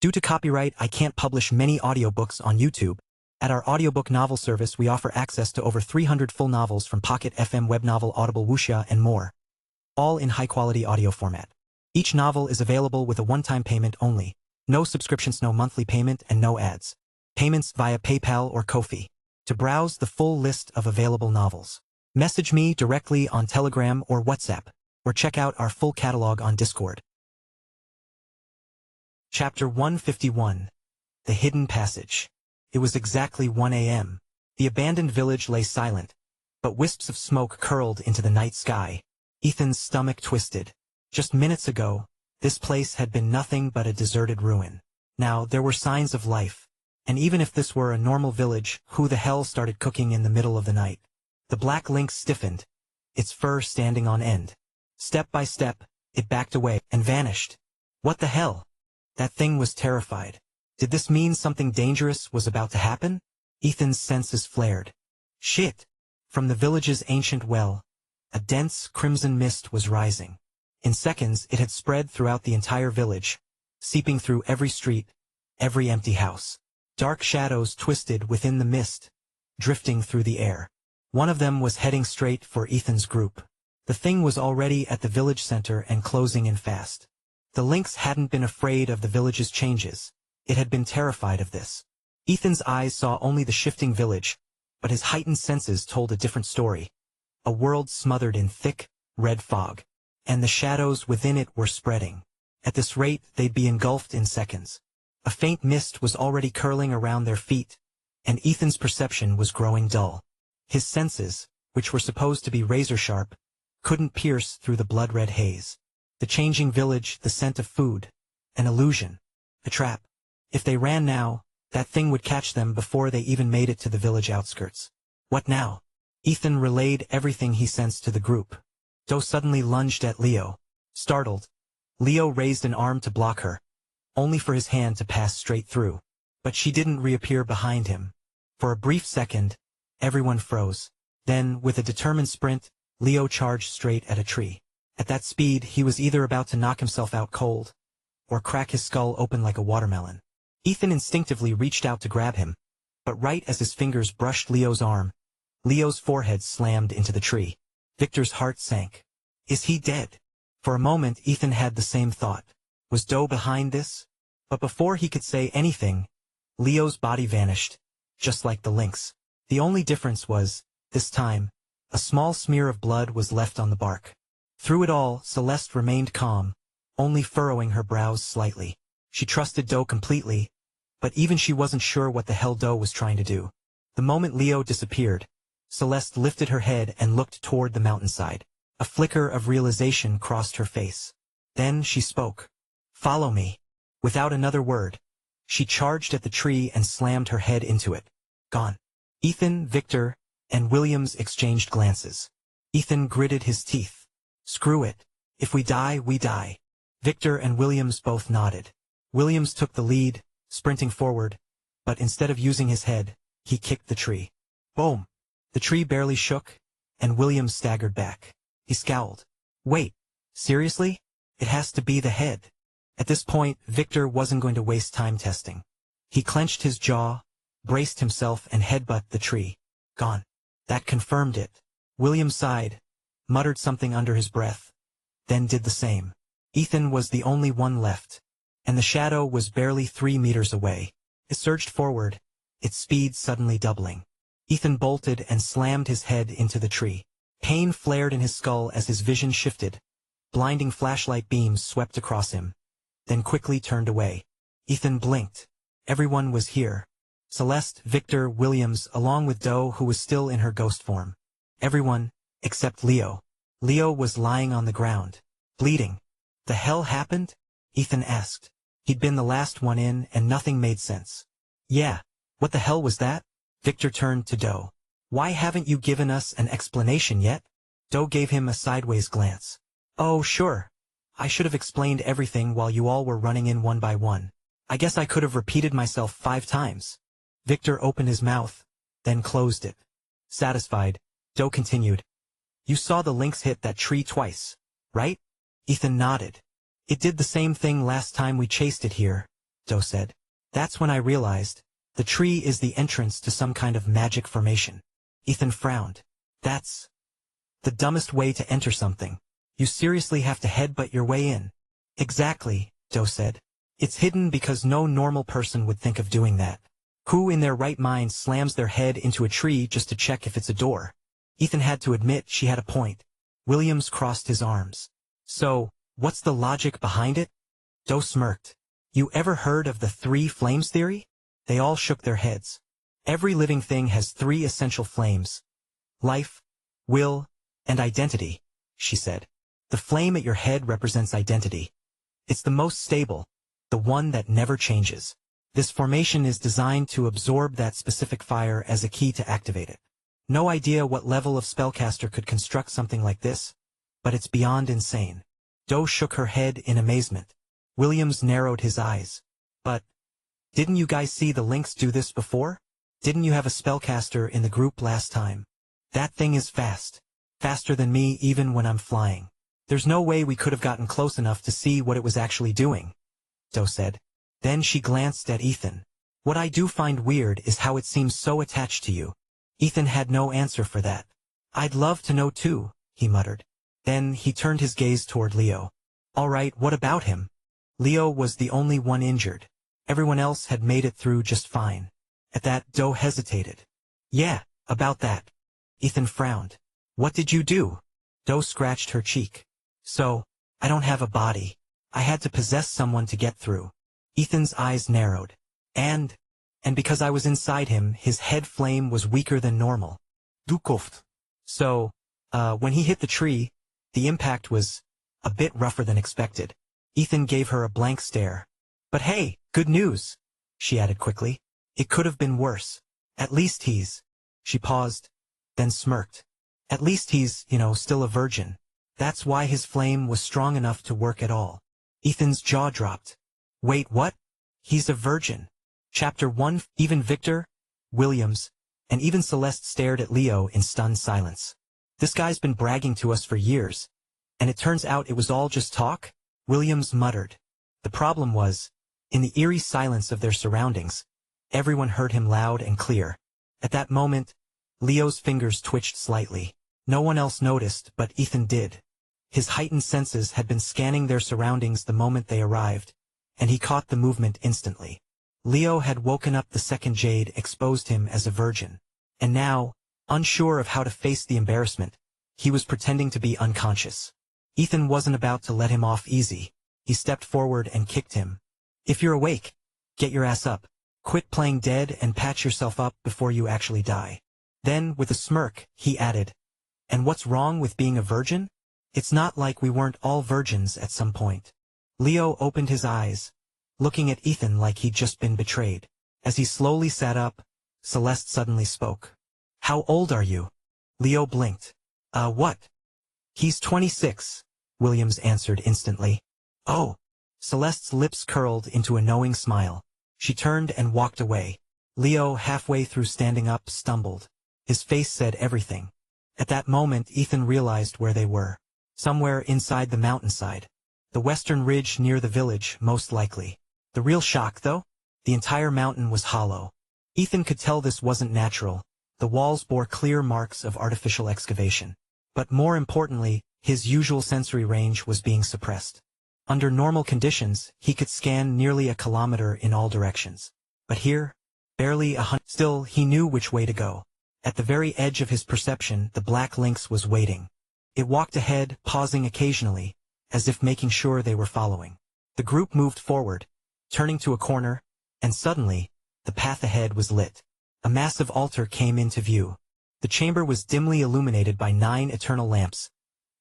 Due to copyright, I can't publish many audiobooks on YouTube. At our audiobook novel service, we offer access to over 300 full novels from Pocket FM, Webnovel, Audible, Wuxia, and more, all in high-quality audio format. Each novel is available with a one-time payment only. No subscriptions, no monthly payment, and no ads. Payments via PayPal or Ko-fi. To browse the full list of available novels, message me directly on Telegram or WhatsApp, or check out our full catalog on Discord. Chapter 151. The Hidden Passage. It was exactly 1 a.m. The abandoned village lay silent, but wisps of smoke curled into the night sky. Ethan's stomach twisted. Just minutes ago, this place had been nothing but a deserted ruin. Now there were signs of life. And even if this were a normal village, who the hell started cooking in the middle of the night? The black lynx stiffened, its fur standing on end. Step by step, it backed away and vanished. What the hell? That thing was terrified. Did this mean something dangerous was about to happen? Ethan's senses flared. Shit! From the village's ancient well, a dense crimson mist was rising. In seconds, it had spread throughout the entire village, seeping through every street, every empty house. Dark shadows twisted within the mist, drifting through the air. One of them was heading straight for Ethan's group. The thing was already at the village center and closing in fast. The lynx hadn't been afraid of the village's changes. It had been terrified of this. Ethan's eyes saw only the shifting village, but his heightened senses told a different story. A world smothered in thick, red fog. And the shadows within it were spreading. At this rate, they'd be engulfed in seconds. A faint mist was already curling around their feet, and Ethan's perception was growing dull. His senses, which were supposed to be razor-sharp, couldn't pierce through the blood-red haze. The changing village, the scent of food, an illusion, a trap. If they ran now, that thing would catch them before they even made it to the village outskirts. What now? Ethan relayed everything he sensed to the group. Do suddenly lunged at Leo. Startled, Leo raised an arm to block her, only for his hand to pass straight through. But she didn't reappear behind him. For a brief second, everyone froze. Then, with a determined sprint, Leo charged straight at a tree. At that speed, he was either about to knock himself out cold, or crack his skull open like a watermelon. Ethan instinctively reached out to grab him, but right as his fingers brushed Leo's arm, Leo's forehead slammed into the tree. Victor's heart sank. Is he dead? For a moment, Ethan had the same thought. Was Do behind this? But before he could say anything, Leo's body vanished, just like the lynx. The only difference was, this time, a small smear of blood was left on the bark. Through it all, Celeste remained calm, only furrowing her brows slightly. She trusted Do completely, but even she wasn't sure what the hell Do was trying to do. The moment Leo disappeared, Celeste lifted her head and looked toward the mountainside. A flicker of realization crossed her face. Then she spoke. Follow me. Without another word, she charged at the tree and slammed her head into it. Gone. Ethan, Victor, and Williams exchanged glances. Ethan gritted his teeth. Screw it. If we die, we die. Victor and Williams both nodded. Williams took the lead, sprinting forward, but instead of using his head, he kicked the tree. Boom! The tree barely shook, and Williams staggered back. He scowled. Wait, seriously? It has to be the head. At this point, Victor wasn't going to waste time testing. He clenched his jaw, braced himself, and headbutted the tree. Gone. That confirmed it. Williams sighed, muttered something under his breath, then did the same. Ethan was the only one left, and the shadow was barely 3 meters away. It surged forward, its speed suddenly doubling. Ethan bolted and slammed his head into the tree. Pain flared in his skull as his vision shifted. Blinding flashlight beams swept across him, then quickly turned away. Ethan blinked. Everyone was here. Celeste, Victor, Williams, along with Do, who was still in her ghost form. Everyone, except Leo. Leo was lying on the ground, bleeding. The hell happened? Ethan asked. He'd been the last one in, and nothing made sense. Yeah, what the hell was that? Victor turned to Do. Why haven't you given us an explanation yet? Do gave him a sideways glance. Oh, sure. I should have explained everything while you all were running in one by one. I guess I could have repeated myself 5 times. Victor opened his mouth, then closed it. Satisfied, Do continued. You saw the lynx hit that tree twice, right? Ethan nodded. It did the same thing last time we chased it here, Do said. That's when I realized, the tree is the entrance to some kind of magic formation. Ethan frowned. That's the dumbest way to enter something. You seriously have to headbutt your way in. Exactly, Do said. It's hidden because no normal person would think of doing that. Who in their right mind slams their head into a tree just to check if it's a door? Ethan had to admit she had a point. Williams crossed his arms. So, what's the logic behind it? Do smirked. You ever heard of the three flames theory? They all shook their heads. Every living thing has three essential flames. Life, will, and identity, she said. The flame at your head represents identity. It's the most stable, the one that never changes. This formation is designed to absorb that specific fire as a key to activate it. No idea what level of spellcaster could construct something like this, but it's beyond insane. Do shook her head in amazement. Williams narrowed his eyes. But, didn't you guys see the Lynx do this before? Didn't you have a spellcaster in the group last time? That thing is fast. Faster than me even when I'm flying. There's no way we could have gotten close enough to see what it was actually doing, Do said. Then she glanced at Ethan. What I do find weird is how it seems so attached to you. Ethan had no answer for that. I'd love to know too, he muttered. Then he turned his gaze toward Leo. All right, what about him? Leo was the only one injured. Everyone else had made it through just fine. At that, Do hesitated. Yeah, about that. Ethan frowned. What did you do? Do scratched her cheek. So, I don't have a body. I had to possess someone to get through. Ethan's eyes narrowed. And because I was inside him, his head flame was weaker than normal. Du koft. So, when he hit the tree, the impact was a bit rougher than expected. Ethan gave her a blank stare. But hey, good news, she added quickly. It could have been worse. At least he's... She paused, then smirked. At least he's, still a virgin. That's why his flame was strong enough to work at all. Ethan's jaw dropped. Wait, what? He's a virgin. Chapter 1. Even Victor, Williams, and even Celeste stared at Leo in stunned silence. This guy's been bragging to us for years. And it turns out it was all just talk? Williams muttered. The problem was, in the eerie silence of their surroundings, everyone heard him loud and clear. At that moment, Leo's fingers twitched slightly. No one else noticed, but Ethan did. His heightened senses had been scanning their surroundings the moment they arrived, and he caught the movement instantly. Leo had woken up the second Jade exposed him as a virgin. And now, unsure of how to face the embarrassment, he was pretending to be unconscious. Ethan wasn't about to let him off easy. He stepped forward and kicked him. If you're awake, get your ass up. Quit playing dead and patch yourself up before you actually die. Then, with a smirk, he added, and what's wrong with being a virgin? It's not like we weren't all virgins at some point. Leo opened his eyes, looking at Ethan like he'd just been betrayed. As he slowly sat up, Celeste suddenly spoke. How old are you? Leo blinked. What? He's 26, Williams answered instantly. Oh. Celeste's lips curled into a knowing smile. She turned and walked away. Leo, halfway through standing up, stumbled. His face said everything. At that moment, Ethan realized where they were. Somewhere inside the mountainside. The western ridge near the village, most likely. The real shock, though? The entire mountain was hollow. Ethan could tell this wasn't natural. The walls bore clear marks of artificial excavation. But more importantly, his usual sensory range was being suppressed. Under normal conditions, he could scan nearly a kilometer in all directions. But here, barely 100. Still, he knew which way to go. At the very edge of his perception, the black lynx was waiting. It walked ahead, pausing occasionally, as if making sure they were following. The group moved forward, turning to a corner, and suddenly, the path ahead was lit. A massive altar came into view. The chamber was dimly illuminated by 9 eternal lamps,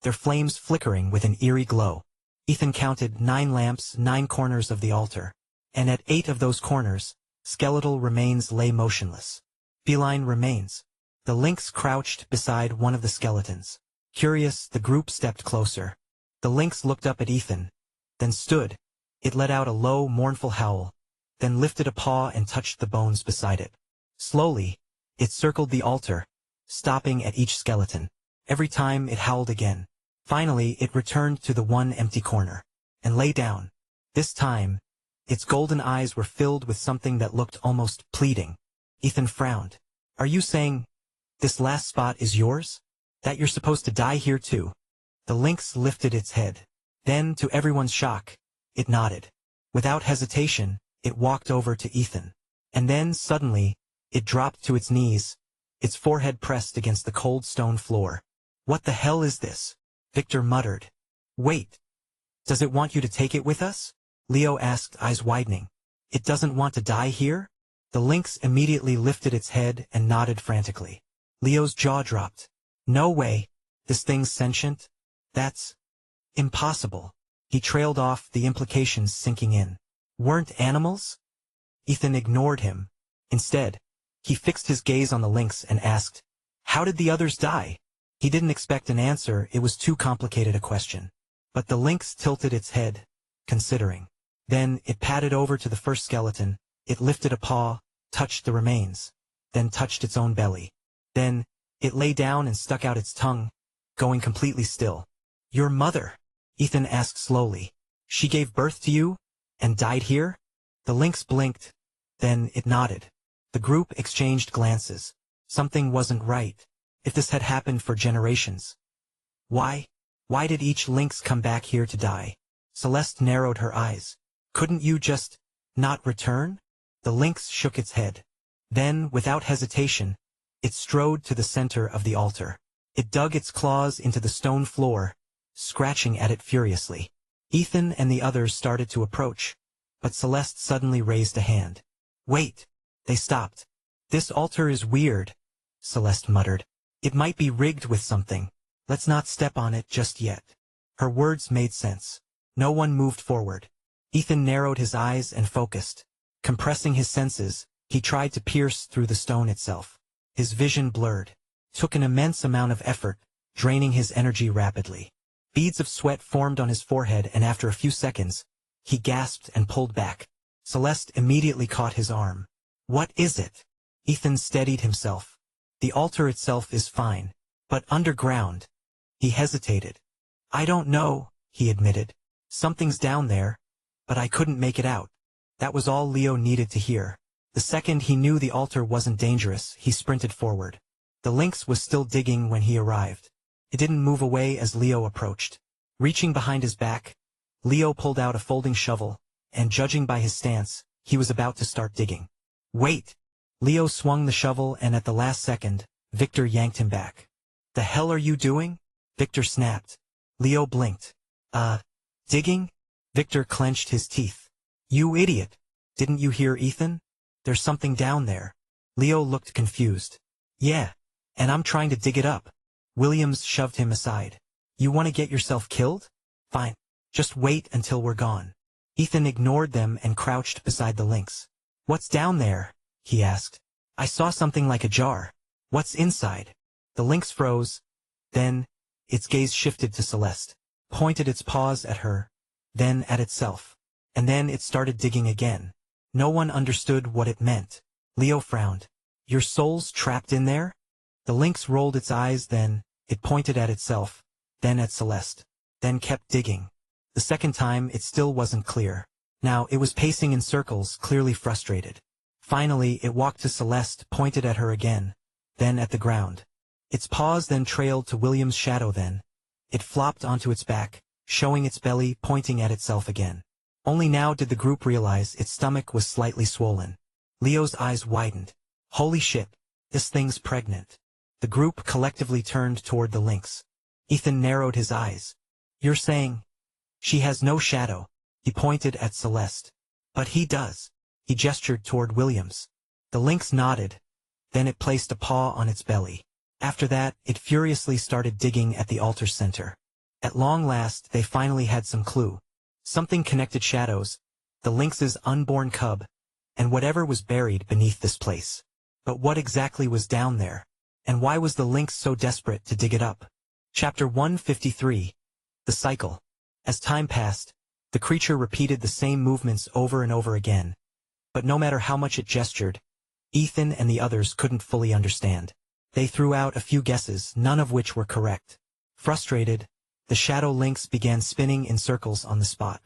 their flames flickering with an eerie glow. Ethan counted 9 lamps, 9 corners of the altar, and at 8 of those corners, skeletal remains lay motionless. Feline remains. The lynx crouched beside one of the skeletons. Curious, the group stepped closer. The lynx looked up at Ethan, then stood. It let out a low, mournful howl, then lifted a paw and touched the bones beside it. Slowly, it circled the altar, stopping at each skeleton. Every time it howled again. Finally, it returned to the one empty corner, and lay down. This time, Its golden eyes were filled with something that looked almost pleading. Ethan frowned. Are you saying this last spot is yours? That you're supposed to die here too? The lynx lifted its head. Then, to everyone's shock, it nodded. Without hesitation, it walked over to Ethan. And then, suddenly, it dropped to its knees, its forehead pressed against the cold stone floor. What the hell is this? Victor muttered. Wait. Does it want you to take it with us? Leo asked, eyes widening. It doesn't want to die here? The lynx immediately lifted its head and nodded frantically. Leo's jaw dropped. No way. This thing's sentient? That's impossible. He trailed off, the implications sinking in. Weren't animals? Ethan ignored him. Instead, he fixed his gaze on the lynx and asked, how did the others die? He didn't expect an answer, it was too complicated a question. But the lynx tilted its head, considering. Then it padded over to the first skeleton, it lifted a paw, touched the remains, then touched its own belly. Then, it lay down and stuck out its tongue, going completely still. Your mother? Ethan asked slowly. She gave birth to you? And died here? The lynx blinked. Then it nodded. The group exchanged glances. Something wasn't right. If this had happened for generations. Why? Why did each lynx come back here to die? Celeste narrowed her eyes. Couldn't you just not return? The lynx shook its head. Then, without hesitation, it strode to the center of the altar. It dug its claws into the stone floor, scratching at it furiously. Ethan and the others started to approach, but Celeste suddenly raised a hand. Wait! They stopped. This altar is weird, Celeste muttered. It might be rigged with something. Let's not step on it just yet. Her words made sense. No one moved forward. Ethan narrowed his eyes and focused. Compressing his senses, he tried to pierce through the stone itself. His vision blurred. Took an immense amount of effort, draining his energy rapidly. Beads of sweat formed on his forehead, and after a few seconds, he gasped and pulled back. Celeste immediately caught his arm. What is it? Ethan steadied himself. The altar itself is fine, but underground. He hesitated. I don't know, he admitted. Something's down there, but I couldn't make it out. That was all Leo needed to hear. The second he knew the altar wasn't dangerous, he sprinted forward. The lynx was still digging when he arrived. It didn't move away as Leo approached. Reaching behind his back, Leo pulled out a folding shovel, and judging by his stance, he was about to start digging. Wait! Leo swung the shovel, and at the last second, Victor yanked him back. The hell are you doing? Victor snapped. Leo blinked. Digging? Victor clenched his teeth. You idiot! Didn't you hear Ethan? There's something down there. Leo looked confused. Yeah, and I'm trying to dig it up. Williams shoved him aside. You want to get yourself killed? Fine. Just wait until we're gone. Ethan ignored them and crouched beside the lynx. What's down there? He asked. I saw something like a jar. What's inside? The lynx froze. Then, its gaze shifted to Celeste, pointed its paws at her, then at itself. And then it started digging again. No one understood what it meant. Leo frowned. Your soul's trapped in there? The lynx rolled its eyes, then it pointed at itself, then at Celeste, then kept digging. The second time it still wasn't clear. Now it was pacing in circles, clearly frustrated. Finally it walked to Celeste, pointed at her again, then at the ground. Its paws then trailed to William's shadow, then it flopped onto its back, showing its belly, pointing at itself again. Only now did the group realize its stomach was slightly swollen. Leo's eyes widened. Holy shit, this thing's pregnant. The group collectively turned toward the lynx. Ethan narrowed his eyes. You're saying she has no shadow? He pointed at Celeste. But he does. He gestured toward Williams. The lynx nodded. Then it placed a paw on its belly. After that, it furiously started digging at the altar center. At long last, they finally had some clue. Something connected shadows, the lynx's unborn cub, and whatever was buried beneath this place. But what exactly was down there? And why was the lynx so desperate to dig it up? Chapter 153. The Cycle. As time passed, the creature repeated the same movements over and over again. But no matter how much it gestured, Ethan and the others couldn't fully understand. They threw out a few guesses, none of which were correct. Frustrated, the shadow lynx began spinning in circles on the spot.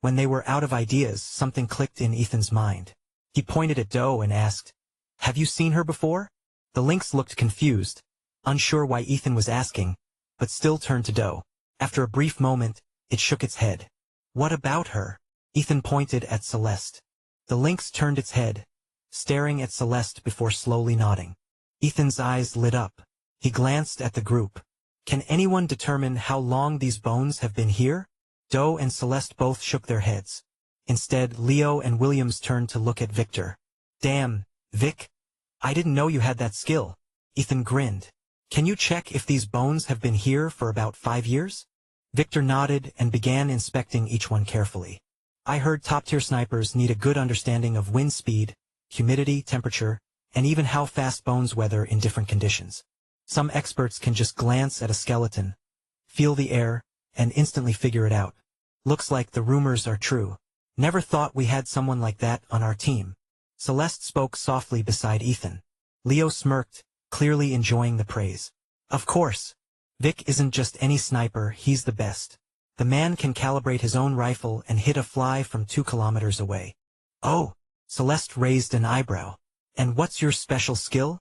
When they were out of ideas, something clicked in Ethan's mind. He pointed at Doe and asked, "Have you seen her before?" The lynx looked confused, unsure why Ethan was asking, but still turned to Doe. After a brief moment, it shook its head. "What about her?" Ethan pointed at Celeste. The lynx turned its head, staring at Celeste before slowly nodding. Ethan's eyes lit up. He glanced at the group. "Can anyone determine how long these bones have been here?" Doe and Celeste both shook their heads. Instead, Leo and Williams turned to look at Victor. "Damn, Vic. I didn't know you had that skill." Ethan grinned. "Can you check if these bones have been here for about 5 years? Victor nodded and began inspecting each one carefully. "I heard top-tier snipers need a good understanding of wind speed, humidity, temperature, and even how fast bones weather in different conditions. Some experts can just glance at a skeleton, feel the air, and instantly figure it out. Looks like the rumors are true. Never thought we had someone like that on our team." Celeste spoke softly beside Ethan. Leo smirked, clearly enjoying the praise. "Of course. Vic isn't just any sniper, he's the best. The man can calibrate his own rifle and hit a fly from 2 kilometers away." "Oh," Celeste raised an eyebrow. "And what's your special skill?"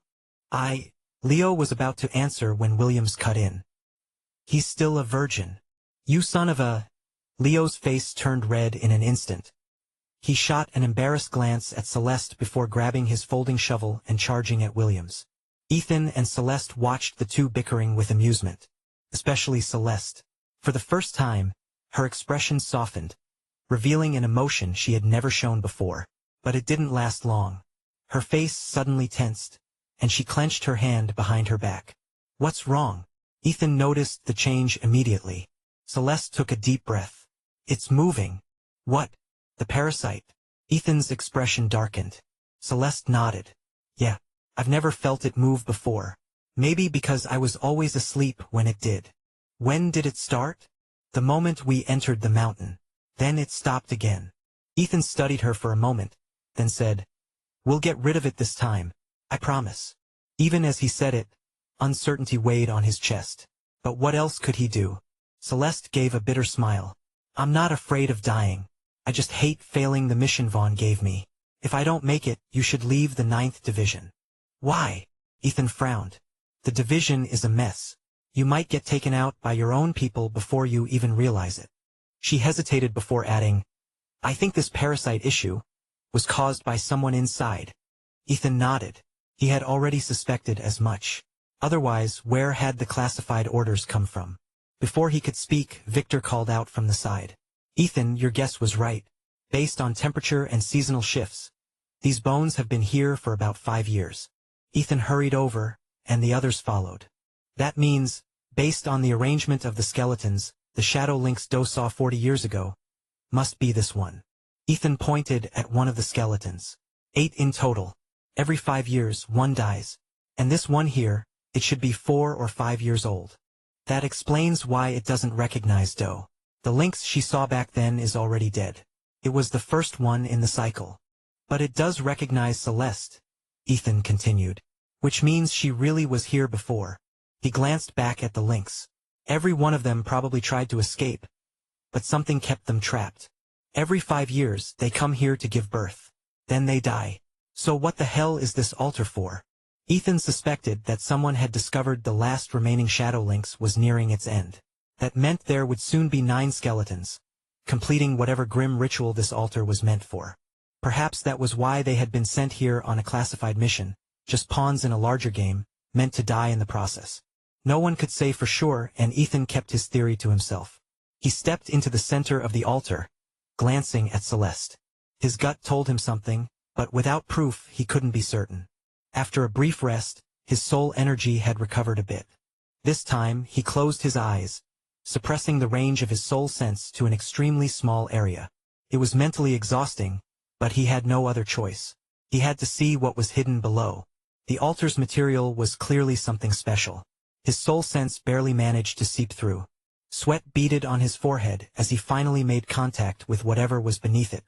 Leo was about to answer when Williams cut in. "He's still a virgin. You son of a—" Leo's face turned red in an instant. He shot an embarrassed glance at Celeste before grabbing his folding shovel and charging at Williams. Ethan and Celeste watched the two bickering with amusement. Especially Celeste. For the first time, her expression softened, revealing an emotion she had never shown before. But it didn't last long. Her face suddenly tensed, and she clenched her hand behind her back. "What's wrong?" Ethan noticed the change immediately. Celeste took a deep breath. "It's moving." "What?" "The parasite." Ethan's expression darkened. Celeste nodded. "Yeah, I've never felt it move before. Maybe because I was always asleep when it did." "When did it start?" "The moment we entered the mountain. Then it stopped again." Ethan studied her for a moment, then said, "We'll get rid of it this time, I promise." Even as he said it, uncertainty weighed on his chest. But what else could he do? Celeste gave a bitter smile. "I'm not afraid of dying. I just hate failing the mission Vaughn gave me. If I don't make it, you should leave the 9th Division." "Why?" Ethan frowned. "The division is a mess. You might get taken out by your own people before you even realize it." She hesitated before adding, "I think this parasite issue was caused by someone inside." Ethan nodded. He had already suspected as much. Otherwise, where had the classified orders come from? Before he could speak, Victor called out from the side. "Ethan, your guess was right. Based on temperature and seasonal shifts, these bones have been here for about 5 years. Ethan hurried over, and the others followed. "That means, based on the arrangement of the skeletons, the shadow lynx Doe saw 40 years ago, must be this one." Ethan pointed at one of the skeletons. 8 in total. Every 5 years, one dies. And this one here, it should be 4 or 5 years old. That explains why it doesn't recognize Doe. The lynx she saw back then is already dead. It was the first one in the cycle. But it does recognize Celeste, Ethan continued. Which means she really was here before. He glanced back at the lynx. Every one of them probably tried to escape, but something kept them trapped. Every 5 years, they come here to give birth. Then they die. So what the hell is this altar for? Ethan suspected that someone had discovered the last remaining shadow lynx was nearing its end. That meant there would soon be 9 skeletons, completing whatever grim ritual this altar was meant for. Perhaps that was why they had been sent here on a classified mission, just pawns in a larger game, meant to die in the process. No one could say for sure, and Ethan kept his theory to himself. He stepped into the center of the altar, glancing at Celeste. His gut told him something, but without proof he couldn't be certain. After a brief rest, his soul energy had recovered a bit. This time, he closed his eyes, suppressing the range of his soul sense to an extremely small area. It was mentally exhausting, but he had no other choice. He had to see what was hidden below. The altar's material was clearly something special. His soul sense barely managed to seep through. Sweat beaded on his forehead as he finally made contact with whatever was beneath it.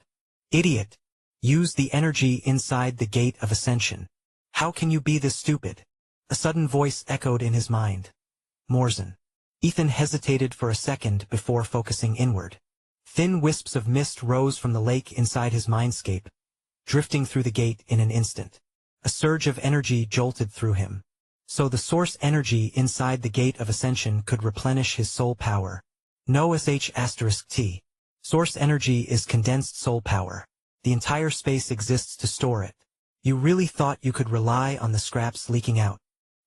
"Idiot! Use the energy inside the gate of ascension. How can you be this stupid?" A sudden voice echoed in his mind. Morzan. Ethan hesitated for a second before focusing inward. Thin wisps of mist rose from the lake inside his mindscape, drifting through the gate in an instant. A surge of energy jolted through him. So the source energy inside the Gate of Ascension could replenish his soul power. No **T. Source energy is condensed soul power. The entire space exists to store it. You really thought you could rely on the scraps leaking out?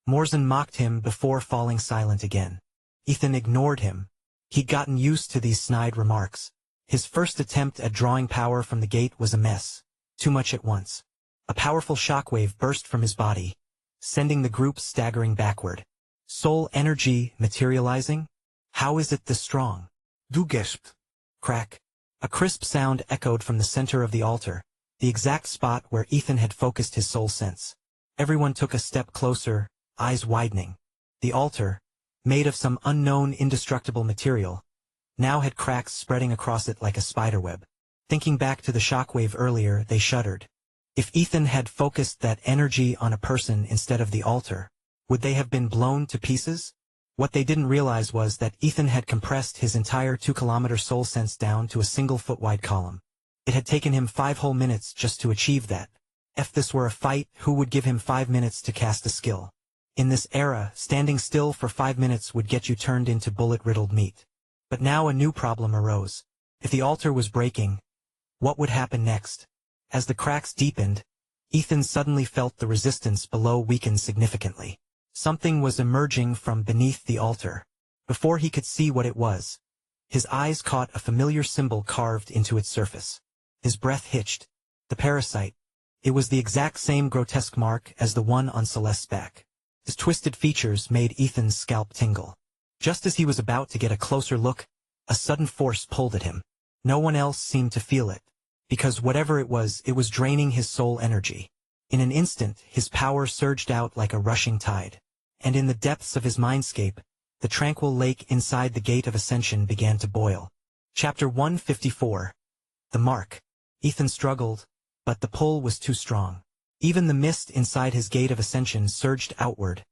Morzan mocked him before falling silent again. Ethan ignored him. He'd gotten used to these snide remarks. His first attempt at drawing power from the gate was a mess. Too much at once. A powerful shockwave burst from his body, sending the group staggering backward. Soul energy materializing? How is it this strong? Du gasped. Crack. A crisp sound echoed from the center of the altar, the exact spot where Ethan had focused his soul sense. Everyone took a step closer, eyes widening. The altar, made of some unknown indestructible material, now had cracks spreading across it like a spiderweb. Thinking back to the shockwave earlier, they shuddered. If Ethan had focused that energy on a person instead of the altar, would they have been blown to pieces? What they didn't realize was that Ethan had compressed his entire 2-kilometer soul sense down to a single foot-wide column. It had taken him 5 whole minutes just to achieve that. If this were a fight, who would give him 5 minutes to cast a skill? In this era, standing still for 5 minutes would get you turned into bullet-riddled meat. But now a new problem arose. If the altar was breaking, what would happen next? As the cracks deepened, Ethan suddenly felt the resistance below weaken significantly. Something was emerging from beneath the altar. Before he could see what it was, his eyes caught a familiar symbol carved into its surface. His breath hitched. The parasite. It was the exact same grotesque mark as the one on Celeste's back. His twisted features made Ethan's scalp tingle. Just as he was about to get a closer look, a sudden force pulled at him. No one else seemed to feel it, because whatever it was draining his soul energy. In an instant, his power surged out like a rushing tide. And in the depths of his mindscape, the tranquil lake inside the Gate of Ascension began to boil. Chapter 154. The Mark. Ethan struggled, but the pull was too strong. Even the mist inside his Gate of Ascension surged outward,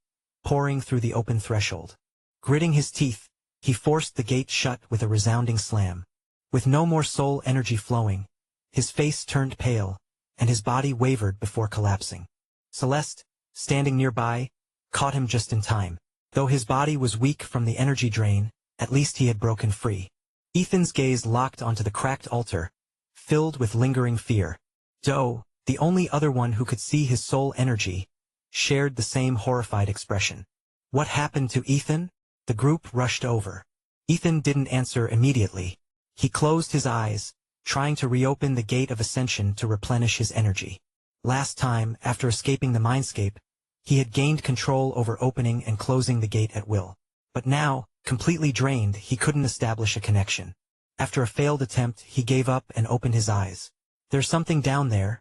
pouring through the open threshold. Gritting his teeth, he forced the gate shut with a resounding slam. With no more soul energy flowing, his face turned pale, and his body wavered before collapsing. Celeste, standing nearby, caught him just in time. Though his body was weak from the energy drain, at least he had broken free. Ethan's gaze locked onto the cracked altar, filled with lingering fear. Doe, the only other one who could see his soul energy, shared the same horrified expression. What happened to Ethan? The group rushed over. Ethan didn't answer immediately. He closed his eyes, trying to reopen the Gate of Ascension to replenish his energy. Last time, after escaping the mindscape, he had gained control over opening and closing the gate at will. But now, completely drained, he couldn't establish a connection. After a failed attempt, he gave up and opened his eyes. There's something down there,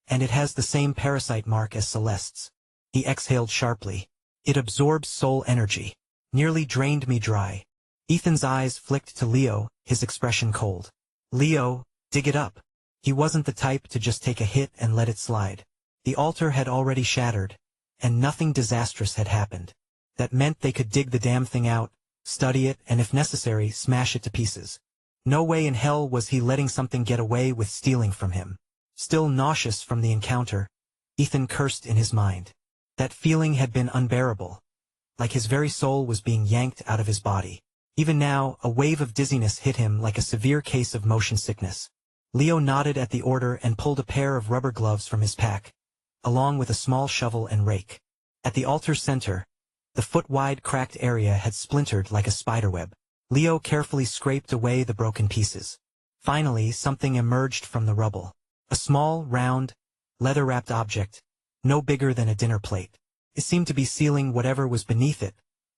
and it has the same parasite mark as Celeste's. He exhaled sharply. It absorbs soul energy. Nearly drained me dry. Ethan's eyes flicked to Leo, his expression cold. Leo, dig it up. He wasn't the type to just take a hit and let it slide. The altar had already shattered, and nothing disastrous had happened. That meant they could dig the damn thing out, study it, and if necessary, smash it to pieces. No way in hell was he letting something get away with stealing from him. Still nauseous from the encounter, Ethan cursed in his mind. That feeling had been unbearable, like his very soul was being yanked out of his body. Even now, a wave of dizziness hit him like a severe case of motion sickness. Leo nodded at the order and pulled a pair of rubber gloves from his pack, along with a small shovel and rake. At the altar's center, the foot-wide cracked area had splintered like a spiderweb. Leo carefully scraped away the broken pieces. Finally, something emerged from the rubble. A small, round, leather-wrapped object, no bigger than a dinner plate. It seemed to be sealing whatever was beneath it,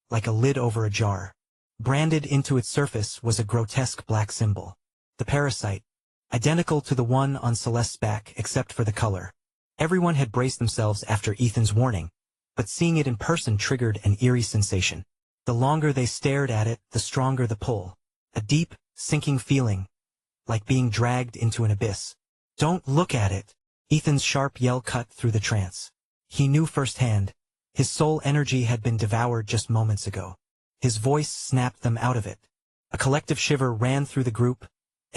like a lid over a jar. Branded into its surface was a grotesque black symbol. The parasite, identical to the one on Celeste's back except for the color. Everyone had braced themselves after Ethan's warning, but seeing it in person triggered an eerie sensation. The longer they stared at it, the stronger the pull. A deep, sinking feeling, like being dragged into an abyss. Don't look at it! Ethan's sharp yell cut through the trance. He knew firsthand. His soul energy had been devoured just moments ago. His voice snapped them out of it. A collective shiver ran through the group,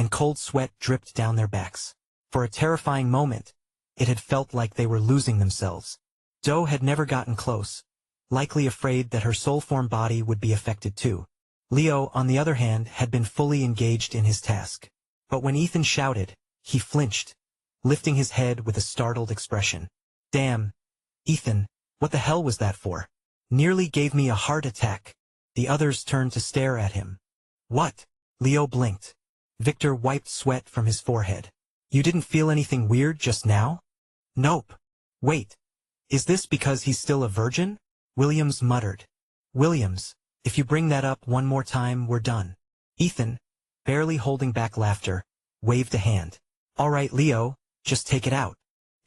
and cold sweat dripped down their backs. For a terrifying moment, it had felt like they were losing themselves. Doe had never gotten close, likely afraid that her soul-form body would be affected too. Leo, on the other hand, had been fully engaged in his task. But when Ethan shouted, he flinched, lifting his head with a startled expression. Damn, Ethan, what the hell was that for? Nearly gave me a heart attack. The others turned to stare at him. What? Leo blinked. Victor wiped sweat from his forehead. You didn't feel anything weird just now? Nope. Wait. Is this because he's still a virgin? Williams muttered. Williams, if you bring that up one more time, we're done. Ethan, barely holding back laughter, waved a hand. All right, Leo, just take it out.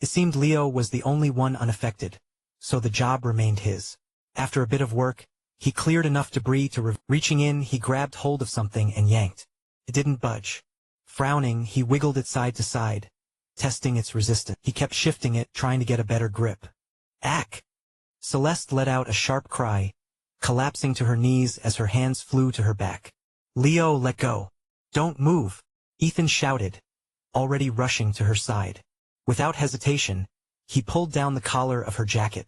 It seemed Leo was the only one unaffected, so the job remained his. After a bit of work, he cleared enough debris to reaching in, he grabbed hold of something and yanked. It didn't budge. Frowning, he wiggled it side to side, testing its resistance. He kept shifting it, trying to get a better grip. Ack! Celeste let out a sharp cry, collapsing to her knees as her hands flew to her back. Leo, let go. Don't move, Ethan shouted, already rushing to her side. Without hesitation, he pulled down the collar of her jacket,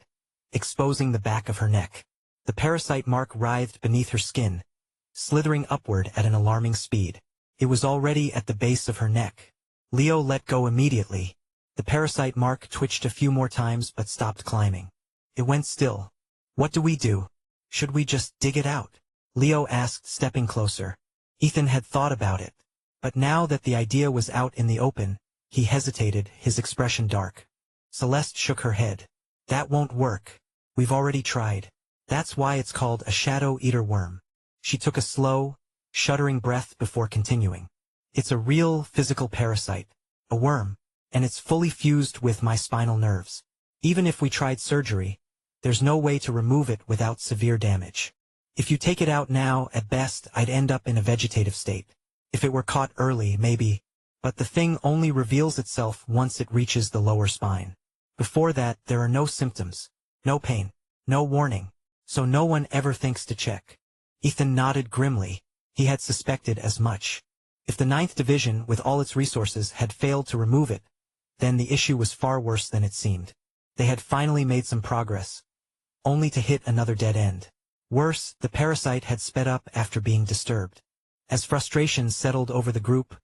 exposing the back of her neck. The parasite mark writhed beneath her skin, slithering upward at an alarming speed. It was already at the base of her neck. Leo let go immediately. The parasite mark twitched a few more times but stopped climbing. It went still. What do we do? Should we just dig it out? Leo asked, stepping closer. Ethan had thought about it, but now that the idea was out in the open, he hesitated, his expression dark. Celeste shook her head. That won't work. We've already tried. That's why it's called a shadow-eater worm. She took a slow, shuddering breath before continuing. It's a real, physical parasite, a worm, and it's fully fused with my spinal nerves. Even if we tried surgery, there's no way to remove it without severe damage. If you take it out now, at best, I'd end up in a vegetative state. If it were caught early, maybe, but the thing only reveals itself once it reaches the lower spine. Before that, there are no symptoms, no pain, no warning, so no one ever thinks to check. Ethan nodded grimly. He had suspected as much. If the 9th Division, with all its resources, had failed to remove it, then the issue was far worse than it seemed. They had finally made some progress, only to hit another dead end. Worse, the parasite had sped up after being disturbed. As frustration settled over the group,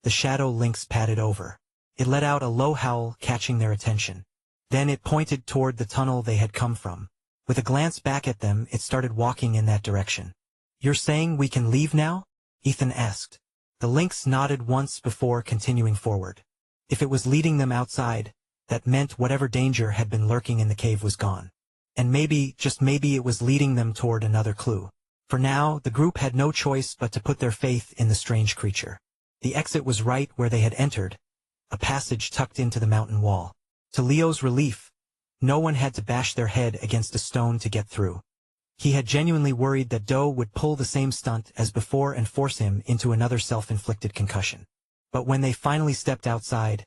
the shadow lynx padded over. It let out a low howl, catching their attention. Then it pointed toward the tunnel they had come from. With a glance back at them, it started walking in that direction. You're saying we can leave now? Ethan asked. The lynx nodded once before continuing forward. If it was leading them outside, that meant whatever danger had been lurking in the cave was gone. And maybe, just maybe, it was leading them toward another clue. For now, the group had no choice but to put their faith in the strange creature. The exit was right where they had entered, a passage tucked into the mountain wall. To Leo's relief, no one had to bash their head against a stone to get through. He had genuinely worried that Doe would pull the same stunt as before and force him into another self-inflicted concussion. But when they finally stepped outside,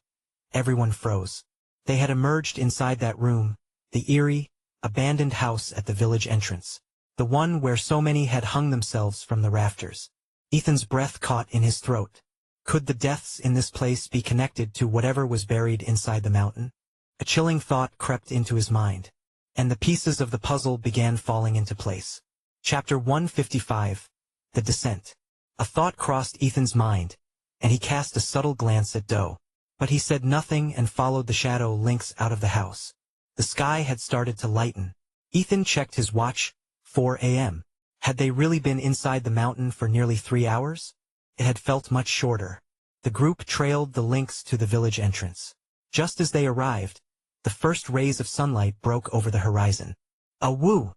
everyone froze. They had emerged inside that room, the eerie, abandoned house at the village entrance, the one where so many had hung themselves from the rafters. Ethan's breath caught in his throat. Could the deaths in this place be connected to whatever was buried inside the mountain? A chilling thought crept into his mind, and the pieces of the puzzle began falling into place. Chapter 155, The Descent. A thought crossed Ethan's mind, and he cast a subtle glance at Doe. But he said nothing and followed the shadow lynx out of the house. The sky had started to lighten. Ethan checked his watch. 4 a.m. Had they really been inside the mountain for nearly 3 hours? It had felt much shorter. The group trailed the lynx to the village entrance. Just as they arrived, the first rays of sunlight broke over the horizon. A woo!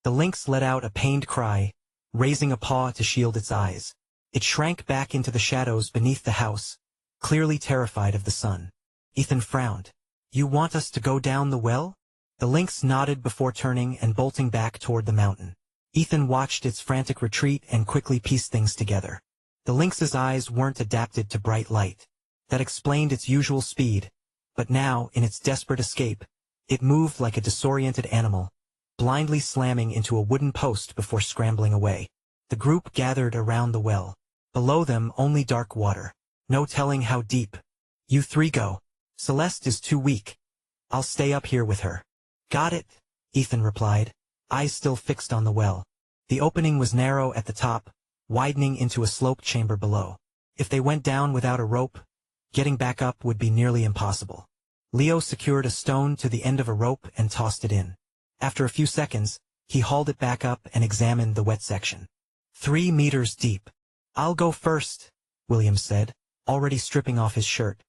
The lynx let out a pained cry, raising a paw to shield its eyes. It shrank back into the shadows beneath the house, clearly terrified of the sun. Ethan frowned. You want us to go down the well? The lynx nodded before turning and bolting back toward the mountain. Ethan watched its frantic retreat and quickly pieced things together. The lynx's eyes weren't adapted to bright light. That explained its usual speed. But now, in its desperate escape, it moved like a disoriented animal, blindly slamming into a wooden post before scrambling away. The group gathered around the well. Below them, only dark water. No telling how deep. You three go. Celeste is too weak. I'll stay up here with her. Got it, Ethan replied, eyes still fixed on the well. The opening was narrow at the top, widening into a sloped chamber below. If they went down without a rope, getting back up would be nearly impossible. Leo secured a stone to the end of a rope and tossed it in. After a few seconds, he hauled it back up and examined the wet section. 3 meters deep. I'll go first, Williams said, already stripping off his shirt.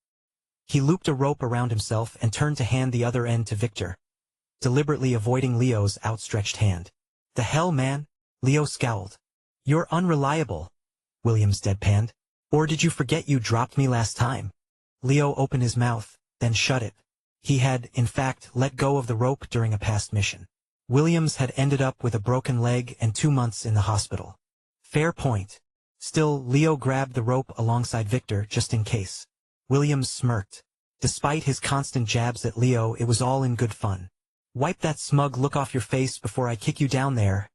He looped a rope around himself and turned to hand the other end to Victor, deliberately avoiding Leo's outstretched hand. The hell, man? Leo scowled. You're unreliable, Williams deadpanned. Or did you forget you dropped me last time? Leo opened his mouth, then shut it. He had, in fact, let go of the rope during a past mission. Williams had ended up with a broken leg and 2 months in the hospital. Fair point. Still, Leo grabbed the rope alongside Victor just in case. Williams smirked. Despite his constant jabs at Leo, it was all in good fun. Wipe that smug look off your face before I kick you down there,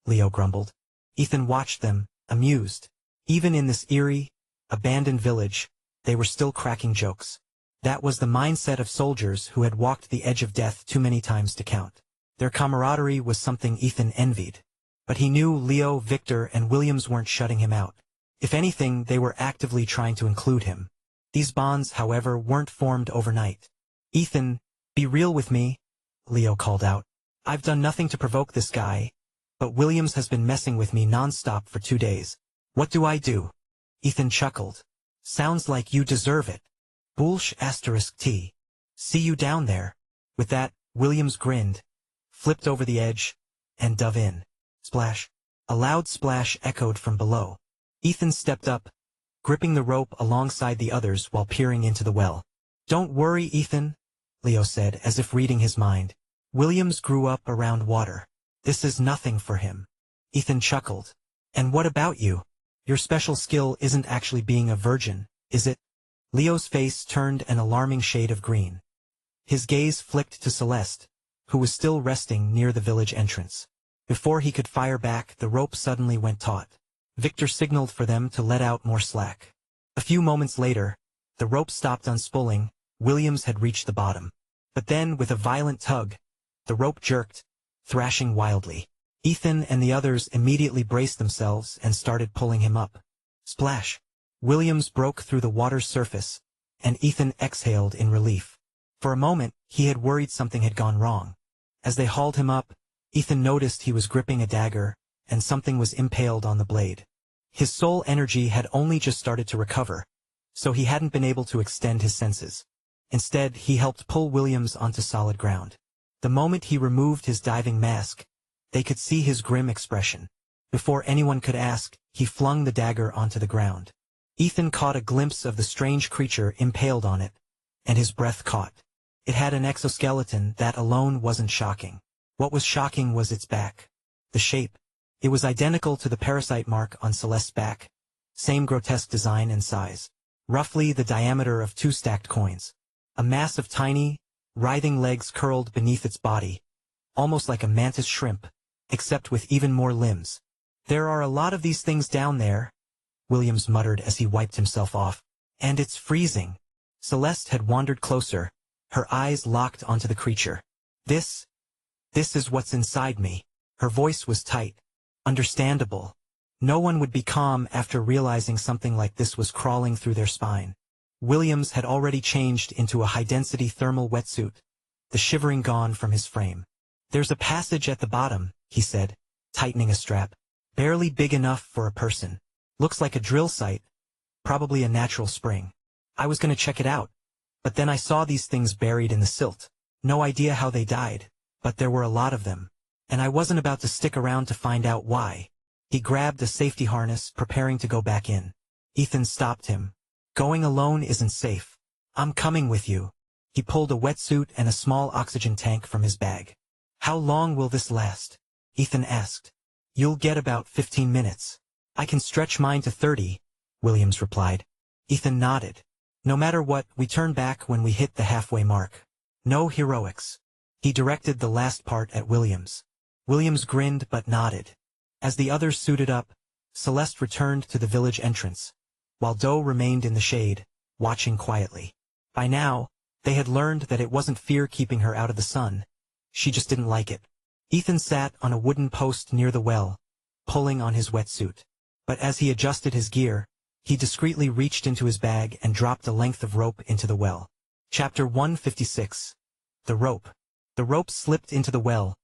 Leo grumbled. Ethan watched them, amused. Even in this eerie, abandoned village, they were still cracking jokes. That was the mindset of soldiers who had walked the edge of death too many times to count. Their camaraderie was something Ethan envied. But he knew Leo, Victor, and Williams weren't shutting him out. If anything, they were actively trying to include him. These bonds, however, weren't formed overnight. Ethan, be real with me, Leo called out. I've done nothing to provoke this guy, but Williams has been messing with me non-stop for 2 days. What do I do? Ethan chuckled. Sounds like you deserve it. Bullsh *T. See you down there. With that, Williams grinned, flipped over the edge, and dove in. Splash. A loud splash echoed from below. Ethan stepped up, gripping the rope alongside the others while peering into the well. Don't worry, Ethan, Leo said, as if reading his mind. Williams grew up around water. This is nothing for him. Ethan chuckled. And what about you? Your special skill isn't actually being a virgin, is it? Leo's face turned an alarming shade of green. His gaze flicked to Celeste, who was still resting near the village entrance. Before he could fire back, the rope suddenly went taut. Victor signaled for them to let out more slack. A few moments later, the rope stopped unspooling. Williams had reached the bottom. But then, with a violent tug, the rope jerked, thrashing wildly. Ethan and the others immediately braced themselves and started pulling him up. Splash! Williams broke through the water's surface, and Ethan exhaled in relief. For a moment, he had worried something had gone wrong. As they hauled him up, Ethan noticed he was gripping a dagger, and something was impaled on the blade. His soul energy had only just started to recover, so he hadn't been able to extend his senses. Instead, he helped pull Williams onto solid ground. The moment he removed his diving mask, they could see his grim expression. Before anyone could ask, he flung the dagger onto the ground. Ethan caught a glimpse of the strange creature impaled on it, and his breath caught. It had an exoskeleton. That alone wasn't shocking. What was shocking was its back. The shape. It was identical to the parasite mark on Celeste's back. Same grotesque design and size. Roughly the diameter of 2 stacked coins. A mass of tiny, writhing legs curled beneath its body, almost like a mantis shrimp, except with even more limbs. There are a lot of these things down there, Williams muttered as he wiped himself off. And it's freezing. Celeste had wandered closer, her eyes locked onto the creature. This is what's inside me. Her voice was tight. Understandable. No one would be calm after realizing something like this was crawling through their spine. Williams had already changed into a high-density thermal wetsuit, the shivering gone from his frame. There's a passage at the bottom, he said, tightening a strap. Barely big enough for a person. Looks like a drill site. Probably a natural spring. I was going to check it out, but then I saw these things buried in the silt. No idea how they died, but there were a lot of them. And I wasn't about to stick around to find out why. He grabbed a safety harness, preparing to go back in. Ethan stopped him. Going alone isn't safe. I'm coming with you. He pulled a wetsuit and a small oxygen tank from his bag. How long will this last? Ethan asked. You'll get about 15 minutes. I can stretch mine to 30, Williams replied. Ethan nodded. No matter what, we turn back when we hit the halfway mark. No heroics. He directed the last part at Williams. Williams grinned but nodded. As the others suited up, Celeste returned to the village entrance. while Doe remained in the shade, watching quietly. By now, they had learned that it wasn't fear keeping her out of the sun. She just didn't like it. Ethan sat on a wooden post near the well, pulling on his wetsuit. But as he adjusted his gear, he discreetly reached into his bag and dropped a length of rope into the well. Chapter 156. The Rope. The rope slipped into the well,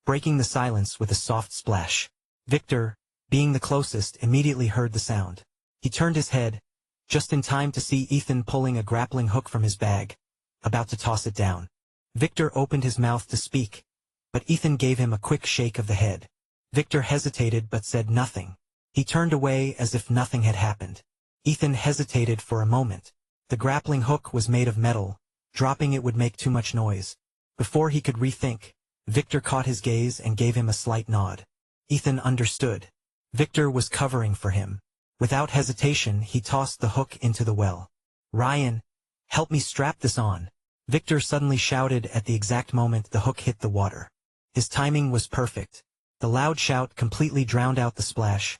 breaking the silence with a soft splash. Victor, being the closest, immediately heard the sound. He turned his head, just in time to see Ethan pulling a grappling hook from his bag, about to toss it down. Victor opened his mouth to speak, but Ethan gave him a quick shake of the head. Victor hesitated but said nothing. He turned away as if nothing had happened. Ethan hesitated for a moment. The grappling hook was made of metal. Dropping it would make too much noise. Before he could rethink, Victor caught his gaze and gave him a slight nod. Ethan understood. Victor was covering for him. Without hesitation, he tossed the hook into the well. "Ryan, help me strap this on," Victor suddenly shouted at the exact moment the hook hit the water. His timing was perfect. The loud shout completely drowned out the splash,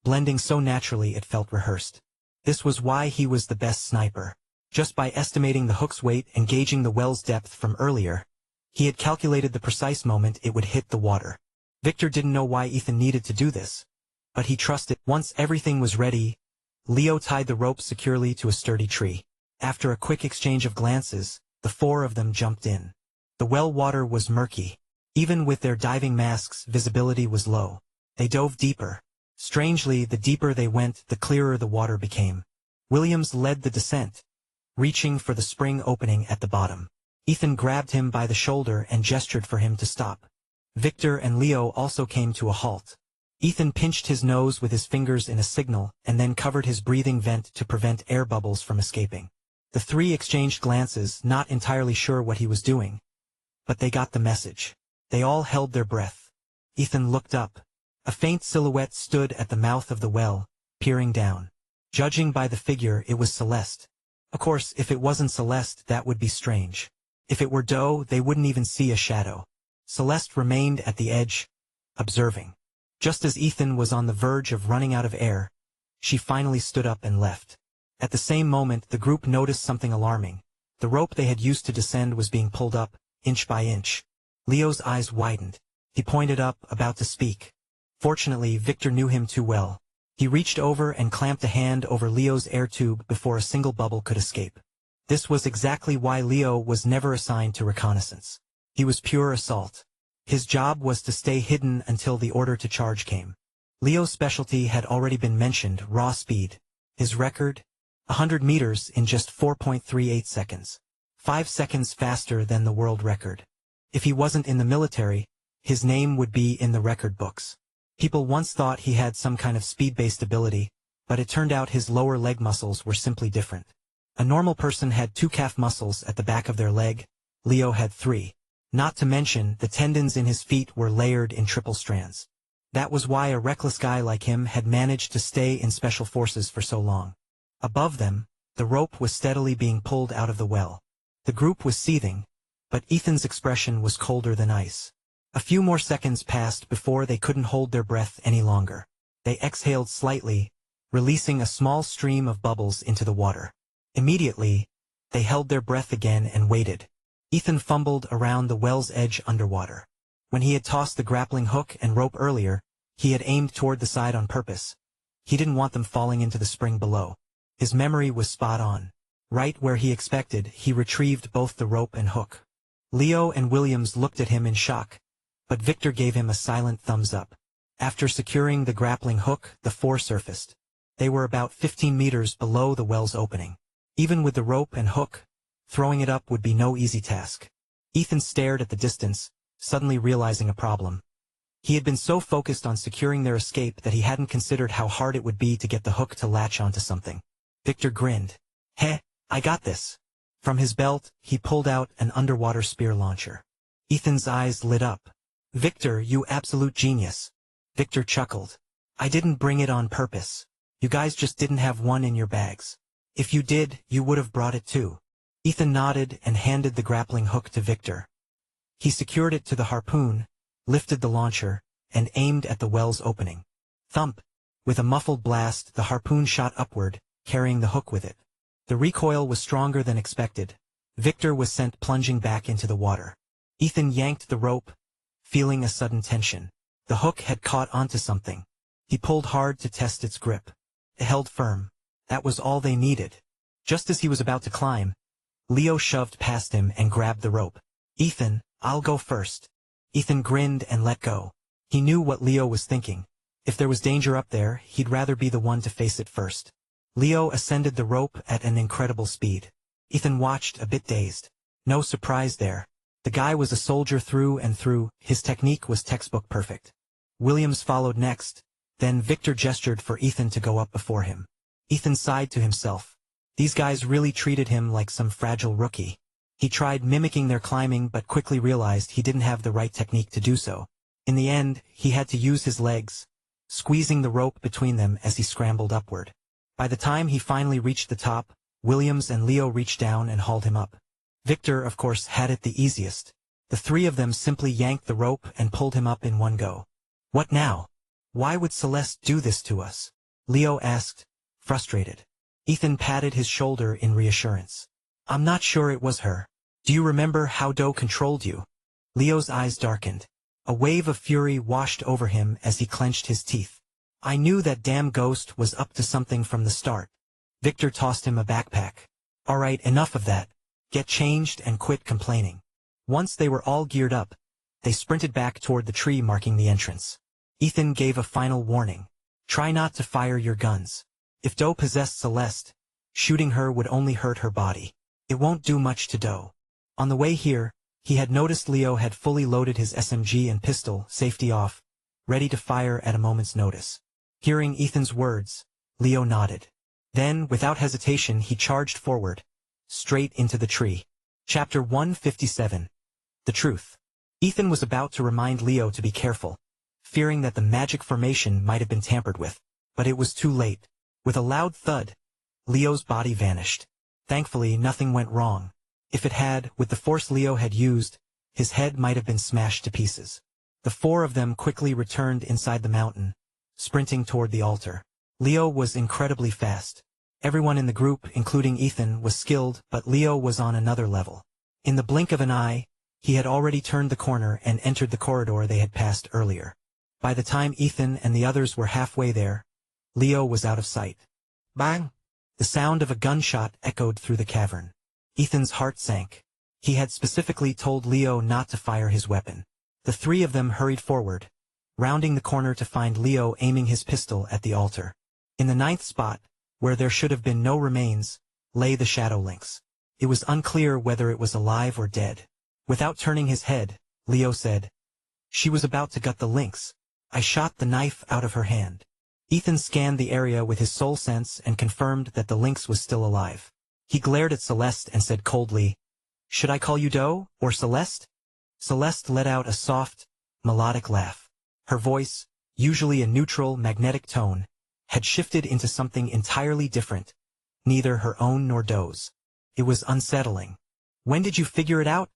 blending so naturally it felt rehearsed. This was why he was the best sniper. Just by estimating the hook's weight and gauging the well's depth from earlier, he had calculated the precise moment it would hit the water. Victor didn't know why Ethan needed to do this, but he trusted. Once everything was ready, Leo tied the rope securely to a sturdy tree. After a quick exchange of glances, the four of them jumped in. The well water was murky. Even with their diving masks, visibility was low. They dove deeper. Strangely, the deeper they went, the clearer the water became. Williams led the descent, reaching for the spring opening at the bottom. Ethan grabbed him by the shoulder and gestured for him to stop. Victor and Leo also came to a halt. Ethan pinched his nose with his fingers in a signal and then covered his breathing vent to prevent air bubbles from escaping. The three exchanged glances, not entirely sure what he was doing. But they got the message. They all held their breath. Ethan looked up. A faint silhouette stood at the mouth of the well, peering down. Judging by the figure, it was Celeste. Of course, if it wasn't Celeste, that would be strange. If it were Doe, they wouldn't even see a shadow. Celeste remained at the edge, observing. Just as Ethan was on the verge of running out of air, she finally stood up and left. At the same moment, the group noticed something alarming. The rope they had used to descend was being pulled up, inch by inch. Leo's eyes widened. He pointed up, about to speak. Fortunately, Victor knew him too well. He reached over and clamped a hand over Leo's air tube before a single bubble could escape. This was exactly why Leo was never assigned to reconnaissance. He was pure assault. His job was to stay hidden until the order to charge came. Leo's specialty had already been mentioned, raw speed. His record? 100 meters in just 4.38 seconds. 5 seconds faster than the world record. If he wasn't in the military, his name would be in the record books. People once thought he had some kind of speed-based ability, but it turned out his lower leg muscles were simply different. A normal person had 2 calf muscles at the back of their leg. Leo had 3. Not to mention, the tendons in his feet were layered in triple strands. That was why a reckless guy like him had managed to stay in special forces for so long. Above them, the rope was steadily being pulled out of the well. The group was seething, but Ethan's expression was colder than ice. A few more seconds passed before they couldn't hold their breath any longer. They exhaled slightly, releasing a small stream of bubbles into the water. Immediately, they held their breath again and waited. Ethan fumbled around the well's edge underwater. When he had tossed the grappling hook and rope earlier, he had aimed toward the side on purpose. He didn't want them falling into the spring below. His memory was spot on. Right where he expected, he retrieved both the rope and hook. Leo and Williams looked at him in shock, but Victor gave him a silent thumbs up. After securing the grappling hook, the four surfaced. They were about 15 meters below the well's opening. Even with the rope and hook, throwing it up would be no easy task. Ethan stared at the distance, suddenly realizing a problem. He had been so focused on securing their escape that he hadn't considered how hard it would be to get the hook to latch onto something. Victor grinned. "Heh, I got this." From his belt, he pulled out an underwater spear launcher. Ethan's eyes lit up. "Victor, you absolute genius." Victor chuckled. "I didn't bring it on purpose. You guys just didn't have one in your bags. If you did, you would have brought it too." Ethan nodded and handed the grappling hook to Victor. He secured it to the harpoon, lifted the launcher, and aimed at the well's opening. Thump! With a muffled blast, the harpoon shot upward, carrying the hook with it. The recoil was stronger than expected. Victor was sent plunging back into the water. Ethan yanked the rope, feeling a sudden tension. The hook had caught onto something. He pulled hard to test its grip. It held firm. That was all they needed. Just as he was about to climb, Leo shoved past him and grabbed the rope. "Ethan, I'll go first." Ethan grinned and let go. He knew what Leo was thinking. If there was danger up there, he'd rather be the one to face it first. Leo ascended the rope at an incredible speed. Ethan watched, a bit dazed. No surprise there. The guy was a soldier through and through. His technique was textbook perfect. Williams followed next. Then Victor gestured for Ethan to go up before him. Ethan sighed to himself. These guys really treated him like some fragile rookie. He tried mimicking their climbing but quickly realized he didn't have the right technique to do so. In the end, he had to use his legs, squeezing the rope between them as he scrambled upward. By the time he finally reached the top, Williams and Leo reached down and hauled him up. Victor, of course, had it the easiest. The three of them simply yanked the rope and pulled him up in one go. "What now? Why would Celeste do this to us?" Leo asked, frustrated. Ethan patted his shoulder in reassurance. "I'm not sure it was her. Do you remember how Doe controlled you?" Leo's eyes darkened. A wave of fury washed over him as he clenched his teeth. "I knew that damn ghost was up to something from the start." Victor tossed him a backpack. "All right, enough of that. Get changed and quit complaining." Once they were all geared up, they sprinted back toward the tree marking the entrance. Ethan gave a final warning. "Try not to fire your guns. If Doe possessed Celeste, shooting her would only hurt her body. It won't do much to Doe." On the way here, he had noticed Leo had fully loaded his SMG and pistol, safety off, ready to fire at a moment's notice. Hearing Ethan's words, Leo nodded. Then, without hesitation, he charged forward, straight into the tree. Chapter 157. The Truth. Ethan was about to remind Leo to be careful, fearing that the magic formation might have been tampered with. But it was too late. With a loud thud, Leo's body vanished. Thankfully, nothing went wrong. If it had, with the force Leo had used, his head might have been smashed to pieces. The four of them quickly returned inside the mountain, sprinting toward the altar. Leo was incredibly fast. Everyone in the group, including Ethan, was skilled, but Leo was on another level. In the blink of an eye, he had already turned the corner and entered the corridor they had passed earlier. By the time Ethan and the others were halfway there, Leo was out of sight. Bang! The sound of a gunshot echoed through the cavern. Ethan's heart sank. He had specifically told Leo not to fire his weapon. The three of them hurried forward, rounding the corner to find Leo aiming his pistol at the altar. In the ninth spot, where there should have been no remains, lay the shadow lynx. It was unclear whether it was alive or dead. Without turning his head, Leo said, "She was about to gut the lynx. I shot the knife out of her hand." Ethan scanned the area with his soul sense and confirmed that the lynx was still alive. He glared at Celeste and said coldly, "Should I call you Doe, or Celeste?" Celeste let out a soft, melodic laugh. Her voice, usually a neutral, magnetic tone, had shifted into something entirely different, neither her own nor Doe's. It was unsettling. "When did you figure it out?"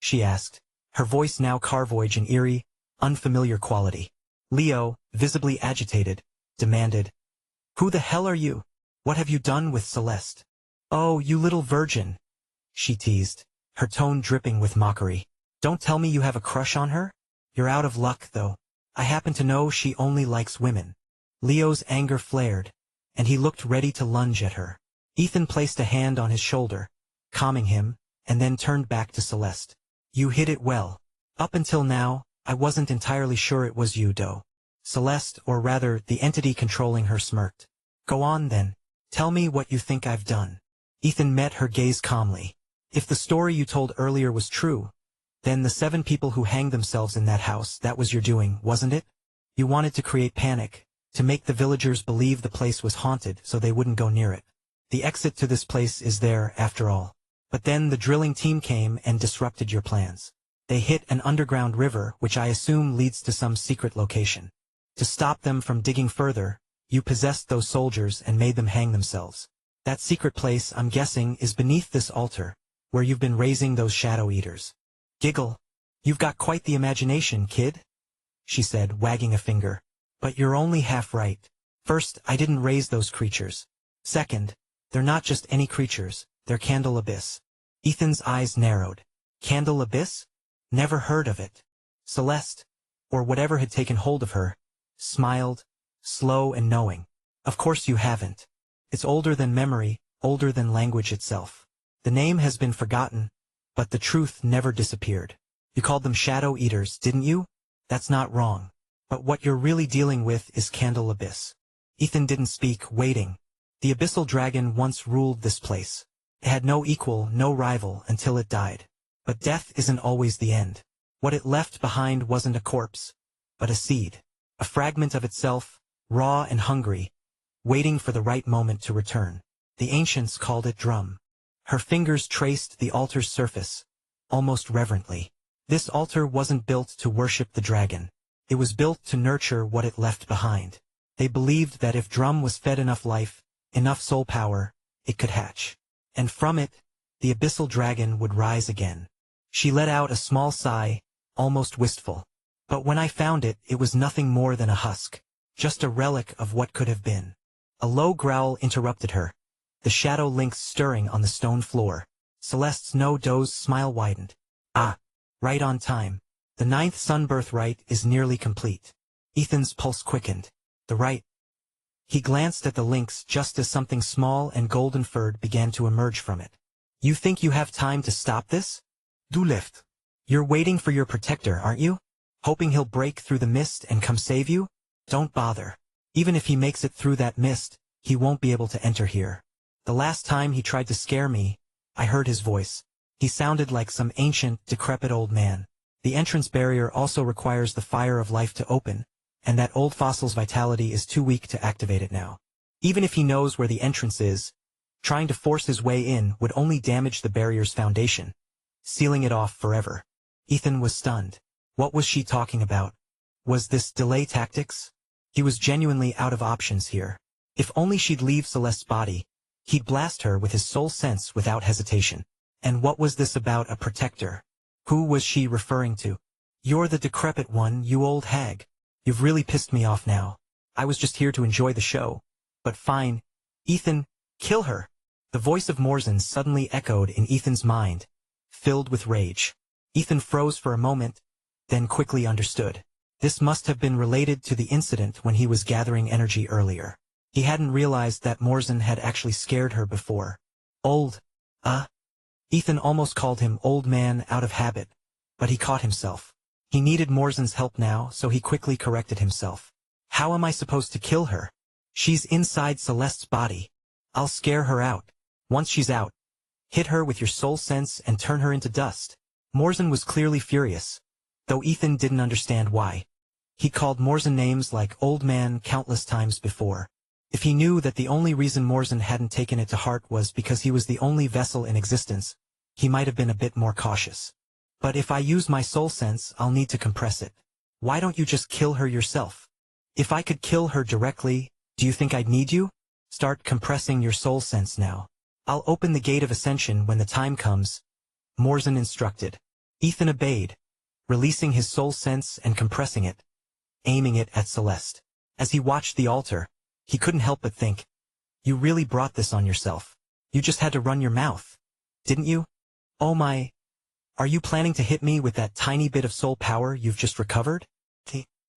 she asked, her voice now carvoid and eerie, unfamiliar quality. Leo, visibly agitated, demanded, "Who the hell are you? What have you done with Celeste?" "Oh, you little virgin," she teased, her tone dripping with mockery. "Don't tell me you have a crush on her? You're out of luck, though. I happen to know she only likes women." Leo's anger flared, and he looked ready to lunge at her. Ethan placed a hand on his shoulder, calming him, and then turned back to Celeste. "You hid it well. Up until now, I wasn't entirely sure it was you, Doe." Celeste, or rather, the entity controlling her, smirked. "Go on, then. Tell me what you think I've done." Ethan met her gaze calmly. "If the story you told earlier was true, then the 7 people who hanged themselves in that house, that was your doing, wasn't it? You wanted to create panic, to make the villagers believe the place was haunted so they wouldn't go near it. The exit to this place is there, after all. But then the drilling team came and disrupted your plans. They hit an underground river, which I assume leads to some secret location. To stop them from digging further, you possessed those soldiers and made them hang themselves. That secret place, I'm guessing, is beneath this altar, where you've been raising those shadow eaters." "Giggle. You've got quite the imagination, kid," she said, wagging a finger. "But you're only half right. First, I didn't raise those creatures. Second, they're not just any creatures, they're Candle Abyss. Ethan's eyes narrowed. Candle Abyss? Never heard of it. Celeste, or whatever had taken hold of her, smiled, slow and knowing. Of course you haven't. It's older than memory, older than language itself. The name has been forgotten, but the truth never disappeared. You called them Shadow Eaters, didn't you? That's not wrong. But what you're really dealing with is Candle Abyss. Ethan didn't speak, waiting. The abyssal dragon once ruled this place. It had no equal, no rival, until it died. But death isn't always the end. What it left behind wasn't a corpse, but a seed. A fragment of itself, raw and hungry, waiting for the right moment to return. The ancients called it Drum. Her fingers traced the altar's surface, almost reverently. This altar wasn't built to worship the dragon. It was built to nurture what it left behind. They believed that if Drum was fed enough life, enough soul power, it could hatch. And from it, the abyssal dragon would rise again. She let out a small sigh, almost wistful. But when I found it, it was nothing more than a husk. Just a relic of what could have been. A low growl interrupted her, the shadow links stirring on the stone floor. Celeste's no-doze smile widened. Ah, right on time. The 9th sun birthright is nearly complete. Ethan's pulse quickened. The right. He glanced at the links just as something small and golden-furred began to emerge from it. You think you have time to stop this? Du lift. You're waiting for your protector, aren't you? Hoping he'll break through the mist and come save you? Don't bother. Even if he makes it through that mist, he won't be able to enter here. The last time he tried to scare me, I heard his voice. He sounded like some ancient, decrepit old man. The entrance barrier also requires the fire of life to open, and that old fossil's vitality is too weak to activate it now. Even if he knows where the entrance is, trying to force his way in would only damage the barrier's foundation, sealing it off forever. Ethan was stunned. What was she talking about? Was this delay tactics? He was genuinely out of options here. If only she'd leave Celeste's body, he'd blast her with his soul sense without hesitation. And what was this about a protector? Who was she referring to? You're the decrepit one, you old hag. You've really pissed me off now. I was just here to enjoy the show. But fine. Ethan, kill her. The voice of Morzin suddenly echoed in Ethan's mind, filled with rage. Ethan froze for a moment, then quickly understood. This must have been related to the incident when he was gathering energy earlier. He hadn't realized that Morzin had actually scared her before. Old, Ethan almost called him old man out of habit, but he caught himself. He needed Morzin's help now, so he quickly corrected himself. How am I supposed to kill her? She's inside Celeste's body. I'll scare her out. Once she's out, hit her with your soul sense and turn her into dust. Morzin was clearly furious, though Ethan didn't understand why. He called Morzin names like old man countless times before. If he knew that the only reason Morzin hadn't taken it to heart was because he was the only vessel in existence, he might have been a bit more cautious. But if I use my soul sense, I'll need to compress it. Why don't you just kill her yourself? If I could kill her directly, do you think I'd need you? Start compressing your soul sense now. I'll open the gate of ascension when the time comes, Morzin instructed. Ethan obeyed, releasing his soul sense and compressing it, aiming it at Celeste. As he watched the altar, he couldn't help but think, you really brought this on yourself. You just had to run your mouth, didn't you? Oh my, are you planning to hit me with that tiny bit of soul power you've just recovered?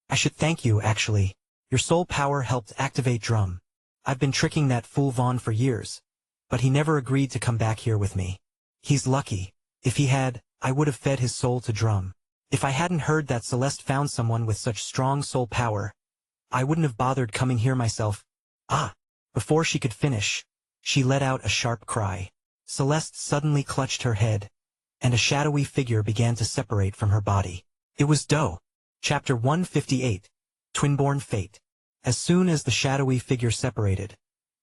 I should thank you, actually. Your soul power helped activate Drum. I've been tricking that fool Vaughn for years, but he never agreed to come back here with me. He's lucky. If he had, I would have fed his soul to Drum. If I hadn't heard that Celeste found someone with such strong soul power, I wouldn't have bothered coming here myself. Before she could finish, she let out a sharp cry. Celeste suddenly clutched her head, and a shadowy figure began to separate from her body. It was Doe. Chapter 158, Twinborn Fate. As soon as the shadowy figure separated,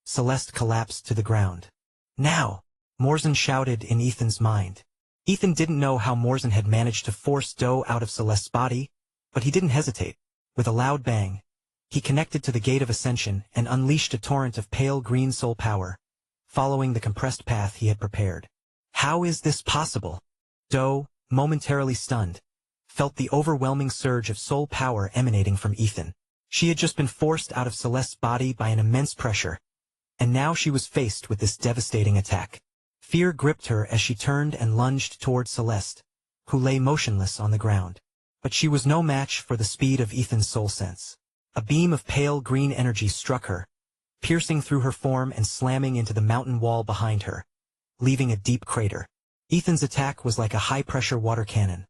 Celeste collapsed to the ground. Now! Morzin shouted in Ethan's mind. Ethan didn't know how Morzin had managed to force Doe out of Celeste's body, but he didn't hesitate. With a loud bang, he connected to the Gate of Ascension and unleashed a torrent of pale green soul power, following the compressed path he had prepared. How is this possible? Doe, momentarily stunned, felt the overwhelming surge of soul power emanating from Ethan. She had just been forced out of Celeste's body by an immense pressure, and now she was faced with this devastating attack. Fear gripped her as she turned and lunged toward Celeste, who lay motionless on the ground. But she was no match for the speed of Ethan's soul sense. A beam of pale green energy struck her, piercing through her form and slamming into the mountain wall behind her, leaving a deep crater. Ethan's attack was like a high-pressure water cannon,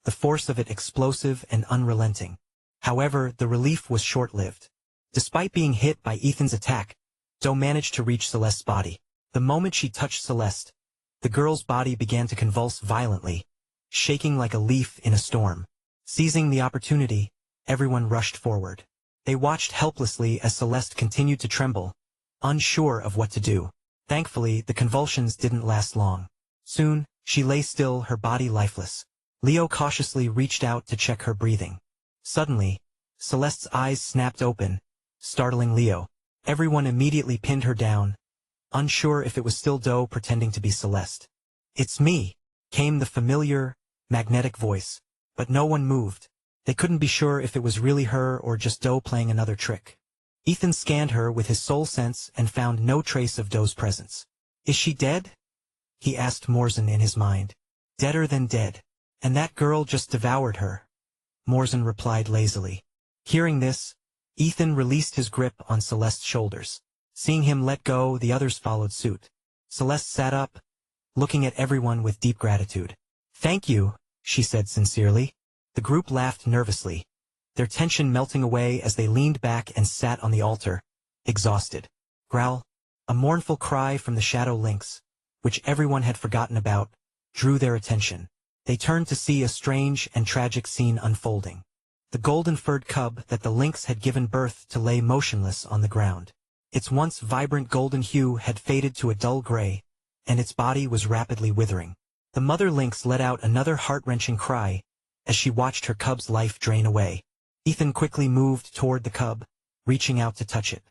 the force of it explosive and unrelenting. However, the relief was short-lived. Despite being hit by Ethan's attack, Doe managed to reach Celeste's body. The moment she touched Celeste, the girl's body began to convulse violently, shaking like a leaf in a storm. Seizing the opportunity, everyone rushed forward. They watched helplessly as Celeste continued to tremble, unsure of what to do. Thankfully, the convulsions didn't last long. Soon, she lay still, her body lifeless. Leo cautiously reached out to check her breathing. Suddenly, Celeste's eyes snapped open, startling Leo. Everyone immediately pinned her down, unsure if it was still Doe pretending to be Celeste. "It's me," came the familiar, magnetic voice, but no one moved. They couldn't be sure if it was really her or just Doe playing another trick. Ethan scanned her with his soul sense and found no trace of Doe's presence. "Is she dead?" he asked Morzin in his mind. "Deader than dead. And that girl just devoured her," Morzin replied lazily. Hearing this, Ethan released his grip on Celeste's shoulders. Seeing him let go, the others followed suit. Celeste sat up, looking at everyone with deep gratitude. "Thank you," she said sincerely. The group laughed nervously, their tension melting away as they leaned back and sat on the altar, exhausted. Growl, a mournful cry from the shadow lynx, which everyone had forgotten about, drew their attention. They turned to see a strange and tragic scene unfolding. The golden-furred cub that the lynx had given birth to lay motionless on the ground. Its once vibrant golden hue had faded to a dull gray, and its body was rapidly withering. The mother lynx let out another heart-wrenching cry as she watched her cub's life drain away. Ethan quickly moved toward the cub, reaching out to touch it.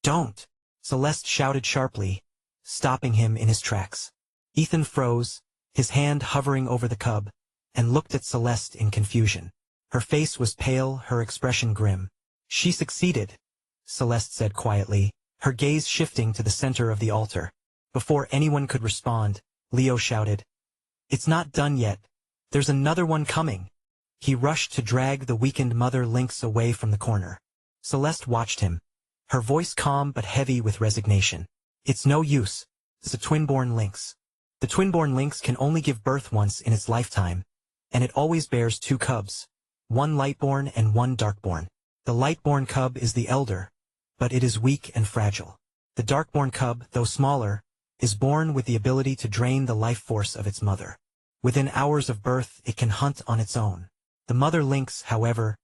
"Don't!" Celeste shouted sharply, stopping him in his tracks. Ethan froze, his hand hovering over the cub, and looked at Celeste in confusion. Her face was pale, her expression grim. "She succeeded," Celeste said quietly, her gaze shifting to the center of the altar. Before anyone could respond, Leo shouted, "It's not done yet. There's another one coming." He rushed to drag the weakened mother lynx away from the corner. Celeste watched him, her voice calm but heavy with resignation. "It's no use. It's a twin-born lynx. The twin-born lynx can only give birth once in its lifetime, and it always bears two cubs, one lightborn and one darkborn. The lightborn cub is the elder, but it is weak and fragile. The darkborn cub, though smaller, is born with the ability to drain the life force of its mother. Within hours of birth, it can hunt on its own. The mother lynx, however,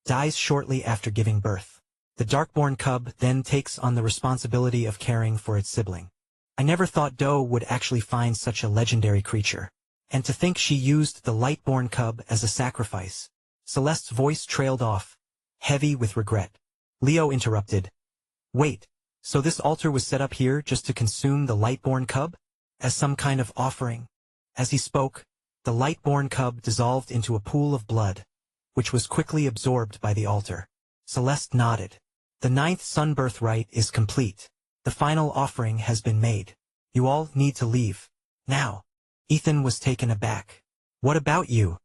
dies shortly after giving birth. The darkborn cub then takes on the responsibility of caring for its sibling. I never thought Doe would actually find such a legendary creature. And to think she used the lightborn cub as a sacrifice." Celeste's voice trailed off, heavy with regret. Leo interrupted. "Wait, so this altar was set up here just to consume the lightborn cub? As some kind of offering?" As he spoke, the lightborn cub dissolved into a pool of blood, which was quickly absorbed by the altar. Celeste nodded. "The 9th sun birthright is complete. The final offering has been made. You all need to leave. Now." Ethan was taken aback. "What about you?"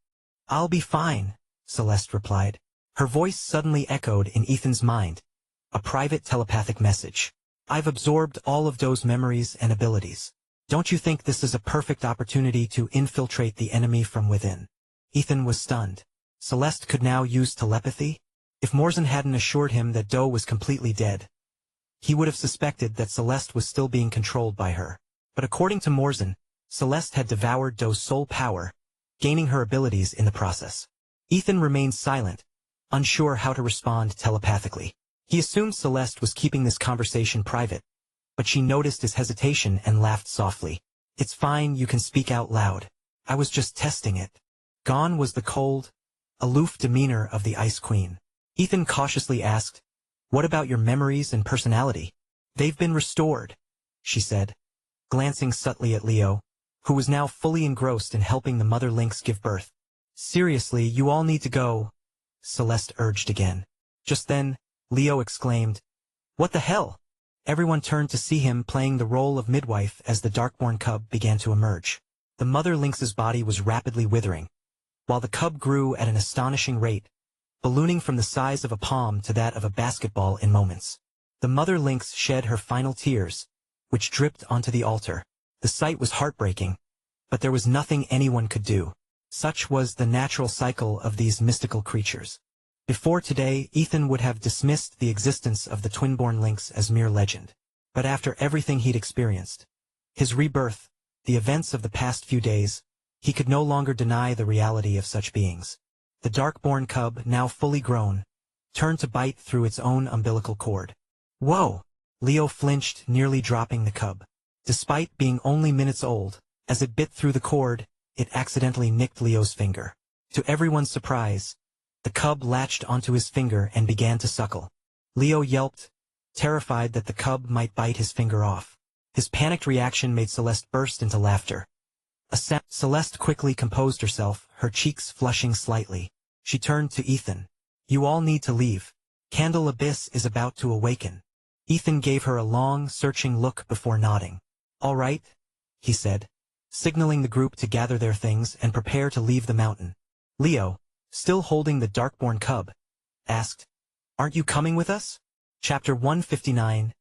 "I'll be fine," Celeste replied. Her voice suddenly echoed in Ethan's mind, a private telepathic message. "I've absorbed all of Doe's memories and abilities. Don't you think this is a perfect opportunity to infiltrate the enemy from within?" Ethan was stunned. Celeste could now use telepathy? If Morzin hadn't assured him that Doe was completely dead, he would have suspected that Celeste was still being controlled by her. But according to Morzin, Celeste had devoured Doe's soul power, gaining her abilities in the process. Ethan remained silent, unsure how to respond telepathically. He assumed Celeste was keeping this conversation private, but she noticed his hesitation and laughed softly. "It's fine, you can speak out loud. I was just testing it." Gone was the cold, aloof demeanor of the Ice Queen. Ethan cautiously asked, "What about your memories and personality?" "They've been restored," she said, glancing subtly at Leo, who was now fully engrossed in helping the mother lynx give birth. "Seriously, you all need to go," Celeste urged again. Just then, Leo exclaimed, "What the hell? Everyone turned to see him playing the role of midwife as the darkborn cub began to emerge. The mother lynx's body was rapidly withering, while the cub grew at an astonishing rate, ballooning from the size of a palm to that of a basketball in moments. The mother lynx shed her final tears, which dripped onto the altar. The sight was heartbreaking, but there was nothing anyone could do. Such was the natural cycle of these mystical creatures. Before today, Ethan would have dismissed the existence of the twin-born lynx as mere legend. But after everything he'd experienced, his rebirth, the events of the past few days, he could no longer deny the reality of such beings. The dark-born cub, now fully grown, turned to bite through its own umbilical cord. Whoa! Leo flinched, nearly dropping the cub. Despite being only minutes old, as it bit through the cord, it accidentally nicked Leo's finger. To everyone's surprise, the cub latched onto his finger and began to suckle. Leo yelped, terrified that the cub might bite his finger off. His panicked reaction made Celeste burst into laughter. Celeste quickly composed herself, her cheeks flushing slightly. She turned to Ethan. You all need to leave. Candle Abyss is about to awaken. Ethan gave her a long, searching look before nodding. All right, he said, signaling the group to gather their things and prepare to leave the mountain. Leo, still holding the darkborn cub, asked, Aren't you coming with us? Chapter 159,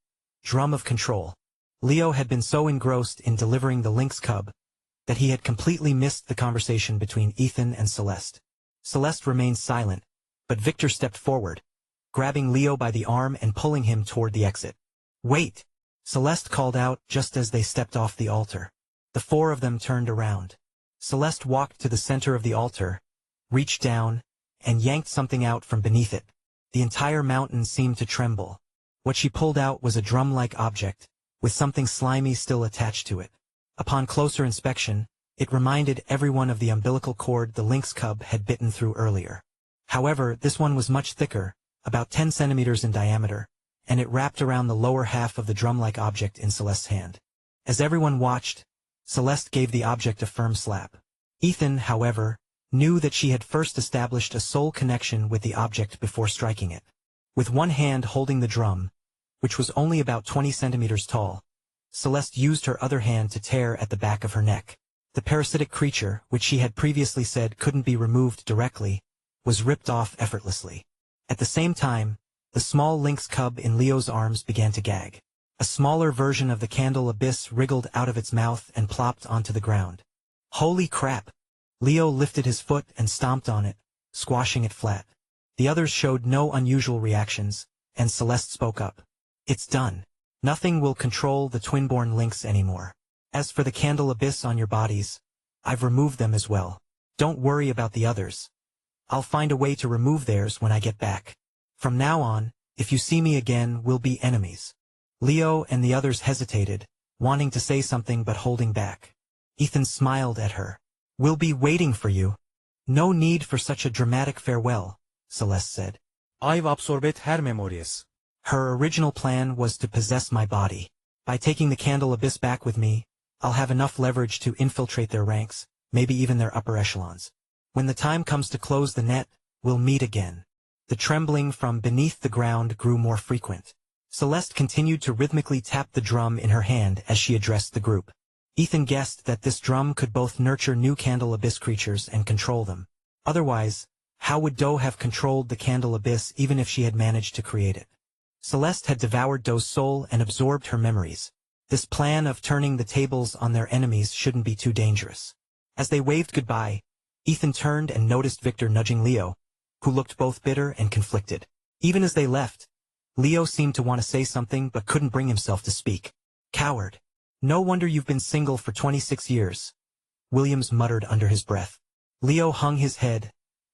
Drum of Control. Leo had been so engrossed in delivering the lynx cub that he had completely missed the conversation between Ethan and Celeste. Celeste remained silent, but Victor stepped forward, grabbing Leo by the arm and pulling him toward the exit. Wait! Celeste called out just as they stepped off the altar. The four of them turned around. Celeste walked to the center of the altar, reached down, and yanked something out from beneath it. The entire mountain seemed to tremble. What she pulled out was a drum-like object, with something slimy still attached to it. Upon closer inspection, it reminded everyone of the umbilical cord the lynx cub had bitten through earlier. However, this one was much thicker, about 10 centimeters in diameter, and it wrapped around the lower half of the drum-like object in Celeste's hand. As everyone watched, Celeste gave the object a firm slap. Ethan, however, knew that she had first established a soul connection with the object before striking it. With one hand holding the drum, which was only about 20 centimeters tall, Celeste used her other hand to tear at the back of her neck. The parasitic creature, which she had previously said couldn't be removed directly, was ripped off effortlessly. At the same time, the small lynx cub in Leo's arms began to gag. A smaller version of the Candle Abyss wriggled out of its mouth and plopped onto the ground. Holy crap! Leo lifted his foot and stomped on it, squashing it flat. The others showed no unusual reactions, and Celeste spoke up. It's done. Nothing will control the twin-born lynx anymore. As for the Candle Abyss on your bodies, I've removed them as well. Don't worry about the others. I'll find a way to remove theirs when I get back. From now on, if you see me again, we'll be enemies. Leo and the others hesitated, wanting to say something but holding back. Ethan smiled at her. We'll be waiting for you. No need for such a dramatic farewell, Celeste said. I've absorbed her memories. Her original plan was to possess my body. By taking the Candle Abyss back with me, I'll have enough leverage to infiltrate their ranks, maybe even their upper echelons. When the time comes to close the net, we'll meet again. The trembling from beneath the ground grew more frequent. Celeste continued to rhythmically tap the drum in her hand as she addressed the group. Ethan guessed that this drum could both nurture new Candle Abyss creatures and control them. Otherwise, how would Doe have controlled the Candle Abyss even if she had managed to create it? Celeste had devoured Doe's soul and absorbed her memories. This plan of turning the tables on their enemies shouldn't be too dangerous. As they waved goodbye, Ethan turned and noticed Victor nudging Leo, who looked both bitter and conflicted. Even as they left, Leo seemed to want to say something but couldn't bring himself to speak. Coward. No wonder you've been single for 26 years, Williams muttered under his breath. Leo hung his head,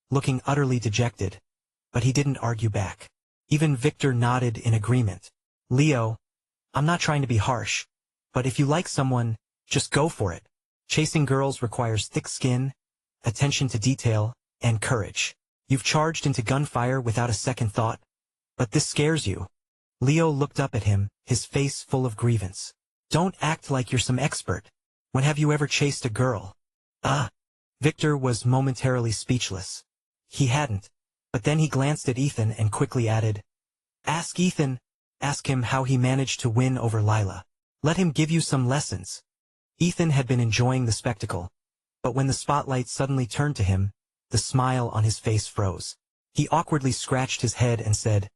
looking utterly dejected, but he didn't argue back. Even Victor nodded in agreement. Leo, I'm not trying to be harsh, but if you like someone, just go for it. Chasing girls requires thick skin, attention to detail, and courage. You've charged into gunfire without a second thought, but this scares you. Leo looked up at him, his face full of grievance. Don't act like you're some expert. When have you ever chased a girl? Victor was momentarily speechless. He hadn't, but then he glanced at Ethan and quickly added, Ask Ethan, Ask him how he managed to win over Lila. Let him give you some lessons. Ethan had been enjoying the spectacle, but when the spotlight suddenly turned to him, the smile on his face froze. He awkwardly scratched his head and said,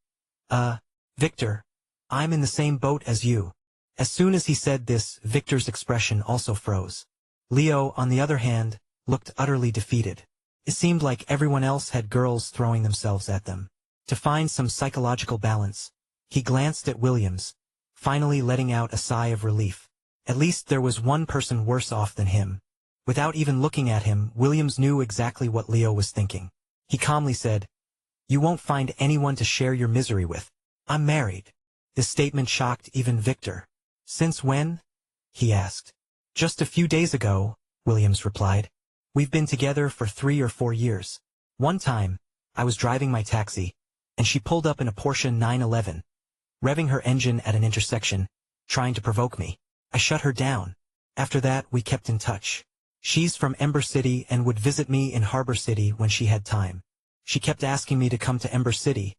Victor, I'm in the same boat as you." As soon as he said this, Victor's expression also froze. Leo, on the other hand, looked utterly defeated. It seemed like everyone else had girls throwing themselves at them. To find some psychological balance, he glanced at Williams, finally letting out a sigh of relief. At least there was one person worse off than him. Without even looking at him, Williams knew exactly what Leo was thinking. He calmly said, "You won't find anyone to share your misery with. I'm married." This statement shocked even Victor. "Since when?" he asked. "Just a few days ago," Williams replied. "We've been together for 3 or 4 years. One time, I was driving my taxi, and she pulled up in a Porsche 911, revving her engine at an intersection, trying to provoke me. I shut her down. After that, we kept in touch. She's from Ember City and would visit me in Harbor City when she had time. She kept asking me to come to Ember City,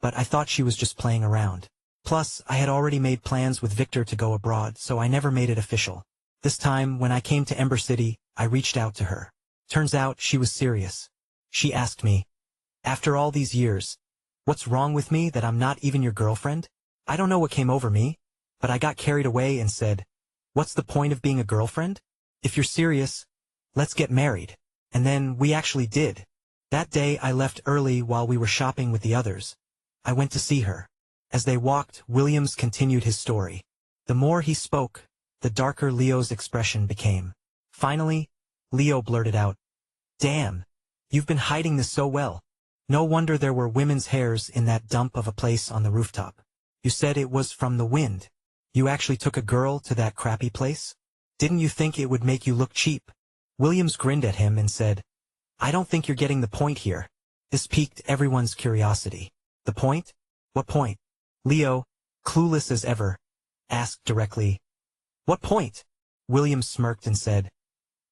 but I thought she was just playing around. Plus, I had already made plans with Victor to go abroad, so I never made it official. This time, when I came to Ember City, I reached out to her. Turns out she was serious. She asked me, 'After all these years, what's wrong with me that I'm not even your girlfriend?' I don't know what came over me, but I got carried away and said, 'What's the point of being a girlfriend? If you're serious, let's get married.' And then we actually did. That day I left early while we were shopping with the others. I went to see her." As they walked, Williams continued his story. The more he spoke, the darker Leo's expression became. Finally, Leo blurted out, "Damn, you've been hiding this so well. No wonder there were women's hairs in that dump of a place on the rooftop. You said it was from the wind. You actually took a girl to that crappy place? Didn't you think it would make you look cheap?" Williams grinned at him and said, "I don't think you're getting the point here." This piqued everyone's curiosity. "The point? What point?" Leo, clueless as ever, asked directly. "What point?" Williams smirked and said,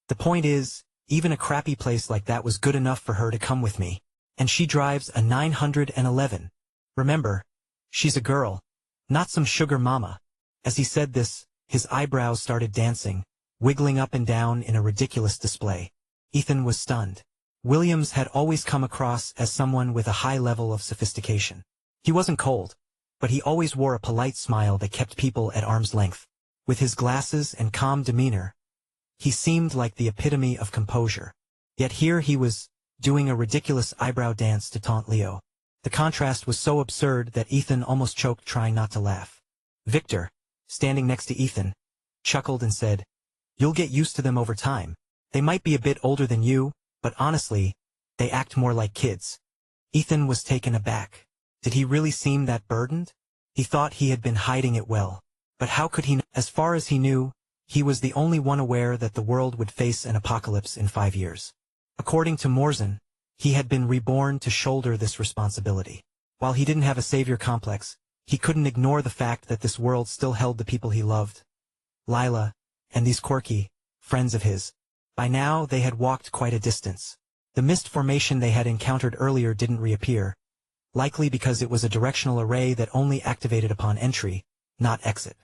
"The point is, even a crappy place like that was good enough for her to come with me. And she drives a 911. Remember, she's a girl, not some sugar mama." As he said this, his eyebrows started dancing, wiggling up and down in a ridiculous display. Ethan was stunned. Williams had always come across as someone with a high level of sophistication. He wasn't cold, but he always wore a polite smile that kept people at arm's length. With his glasses and calm demeanor, he seemed like the epitome of composure. Yet here he was, doing a ridiculous eyebrow dance to taunt Leo. The contrast was so absurd that Ethan almost choked trying not to laugh. Victor, standing next to Ethan, chuckled and said, "You'll get used to them over time. They might be a bit older than you, but honestly, they act more like kids." Ethan was taken aback. Did he really seem that burdened? He thought he had been hiding it well. But how could he know? As far as he knew, he was the only one aware that the world would face an apocalypse in 5 years. According to Morzan, he had been reborn to shoulder this responsibility. While he didn't have a savior complex, he couldn't ignore the fact that this world still held the people he loved. Lila, and these quirky friends of his. By now they had walked quite a distance. The mist formation they had encountered earlier didn't reappear, likely because it was a directional array that only activated upon entry, not exit.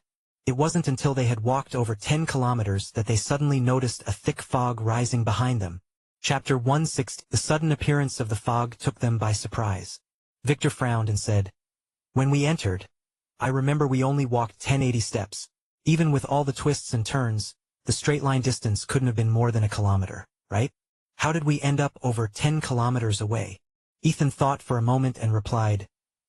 It wasn't until they had walked over 10 kilometers that they suddenly noticed a thick fog rising behind them. Chapter 160. The sudden appearance of the fog took them by surprise. Victor frowned and said, "When we entered, I remember we only walked 1080 steps. Even with all the twists and turns, the straight line distance couldn't have been more than a kilometer, right? How did we end up over 10 kilometers away?" Ethan thought for a moment and replied,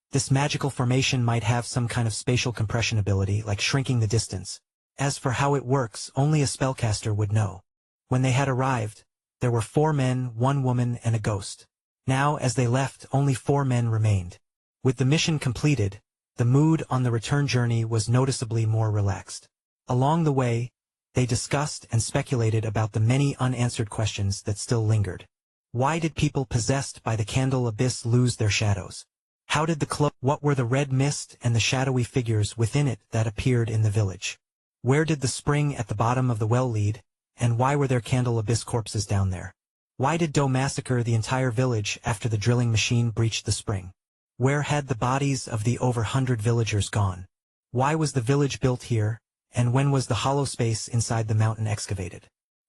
"This magical formation might have some kind of spatial compression ability, like shrinking the distance. As for how it works, only a spellcaster would know." When they had arrived, there were 4 men, 1 woman, and a ghost. Now, as they left, only 4 men remained. With the mission completed, the mood on the return journey was noticeably more relaxed. Along the way, they discussed and speculated about the many unanswered questions that still lingered. Why did people possessed by the candle abyss lose their shadows? How did the cloak? What were the red mist and the shadowy figures within it that appeared in the village? Where did the spring at the bottom of the well lead, and why were there candle abyss corpses down there? Why did Doe massacre the entire village after the drilling machine breached the spring? Where had the bodies of the over 100 villagers gone? Why was the village built here, and when was the hollow space inside the mountain excavated?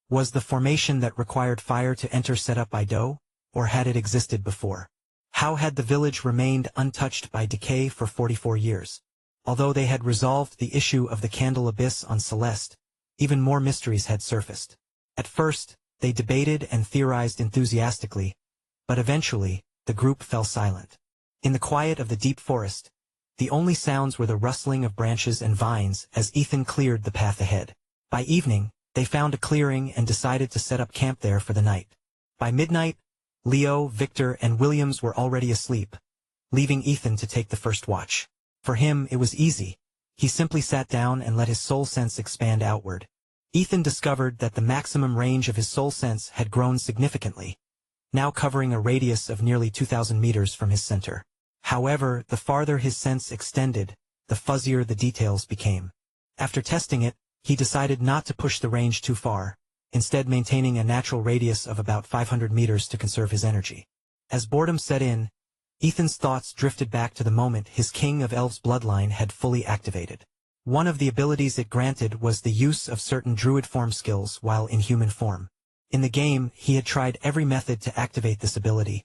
Was the formation that required fire to enter set up by Doe, or had it existed before? How had the village remained untouched by decay for 44 years? Although they had resolved the issue of the candle abyss on Celeste, even more mysteries had surfaced. At first, they debated and theorized enthusiastically, but eventually, the group fell silent. In the quiet of the deep forest, the only sounds were the rustling of branches and vines as Ethan cleared the path ahead. By evening, they found a clearing and decided to set up camp there for the night. By midnight, Leo, Victor, and Williams were already asleep, leaving Ethan to take the first watch. For him, it was easy. He simply sat down and let his soul sense expand outward. Ethan discovered that the maximum range of his soul sense had grown significantly, now covering a radius of nearly 2,000 meters from his center. However, the farther his sense extended, the fuzzier the details became. After testing it, he decided not to push the range too far, instead maintaining a natural radius of about 500 meters to conserve his energy. As boredom set in, Ethan's thoughts drifted back to the moment his King of Elves bloodline had fully activated. One of the abilities it granted was the use of certain druid form skills while in human form. In the game, he had tried every method to activate this ability,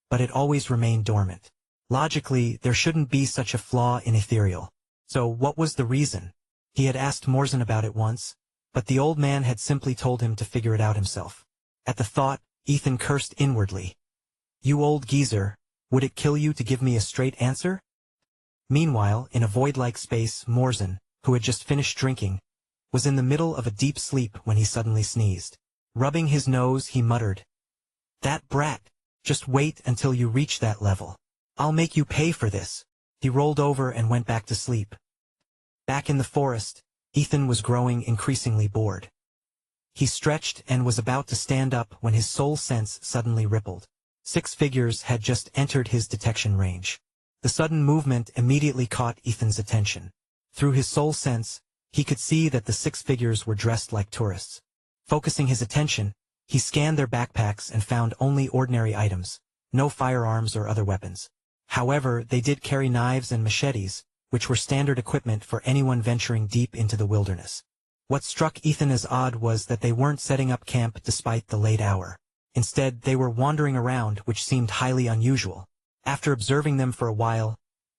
but it always remained dormant. Logically, there shouldn't be such a flaw in ethereal. So what was the reason? He had asked Morzan about it once, but the old man had simply told him to figure it out himself. At the thought, Ethan cursed inwardly. "You old geezer, would it kill you to give me a straight answer?" Meanwhile, in a void-like space, Morzan, who had just finished drinking, was in the middle of a deep sleep when he suddenly sneezed. Rubbing his nose, he muttered, "That brat, just wait until you reach that level. I'll make you pay for this." He rolled over and went back to sleep. Back in the forest, Ethan was growing increasingly bored. He stretched and was about to stand up when his soul sense suddenly rippled. 6 figures had just entered his detection range. The sudden movement immediately caught Ethan's attention. Through his soul sense, he could see that the 6 figures were dressed like tourists. Focusing his attention, he scanned their backpacks and found only ordinary items, no firearms or other weapons. However, they did carry knives and machetes, which were standard equipment for anyone venturing deep into the wilderness. What struck Ethan as odd was that they weren't setting up camp despite the late hour. Instead, they were wandering around, which seemed highly unusual. After observing them for a while,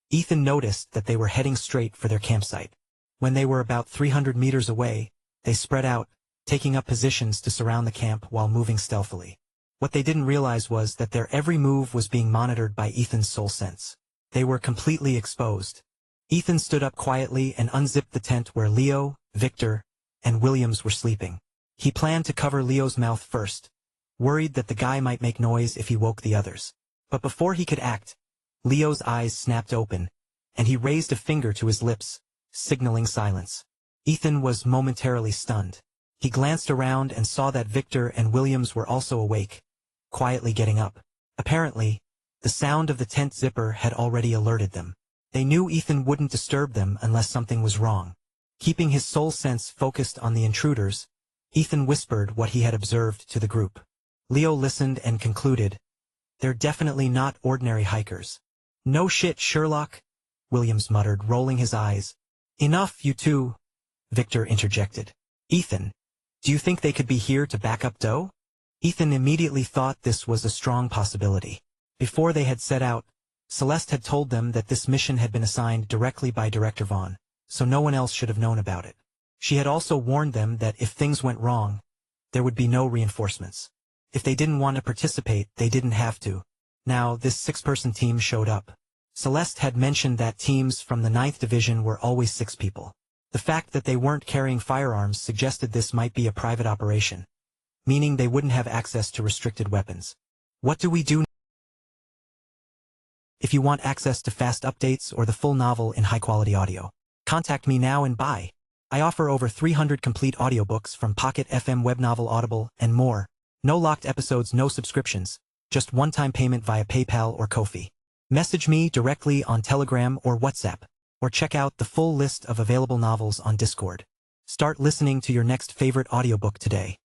Ethan noticed that they were heading straight for their campsite. When they were about 300 meters away, they spread out, taking up positions to surround the camp while moving stealthily. What they didn't realize was that their every move was being monitored by Ethan's soul sense. They were completely exposed. Ethan stood up quietly and unzipped the tent where Leo, Victor, and Williams were sleeping. He planned to cover Leo's mouth first, worried that the guy might make noise if he woke the others. But before he could act, Leo's eyes snapped open, and he raised a finger to his lips, signaling silence. Ethan was momentarily stunned. He glanced around and saw that Victor and Williams were also awake, quietly getting up. Apparently, the sound of the tent zipper had already alerted them. They knew Ethan wouldn't disturb them unless something was wrong. Keeping his soul sense focused on the intruders, Ethan whispered what he had observed to the group. Leo listened and concluded, "They're definitely not ordinary hikers." "No shit, Sherlock," Williams muttered, rolling his eyes. "Enough, you two," Victor interjected. "Ethan, do you think they could be here to back up Doe?" Ethan immediately thought this was a strong possibility. Before they had set out, Celeste had told them that this mission had been assigned directly by Director Vaughn, so no one else should have known about it. She had also warned them that if things went wrong, there would be no reinforcements. If they didn't want to participate, they didn't have to. Now, this 6-person team showed up. Celeste had mentioned that teams from the 9th Division were always 6 people. The fact that they weren't carrying firearms suggested this might be a private operation, meaning they wouldn't have access to restricted weapons. What do we do? If you want access to fast updates or the full novel in high-quality audio, contact me now and buy. I offer over 300 complete audiobooks from Pocket FM, Webnovel, Audible, and more. No locked episodes, no subscriptions, just one-time payment via PayPal or Ko-fi. Message me directly on Telegram or WhatsApp, or check out the full list of available novels on Discord. Start listening to your next favorite audiobook today.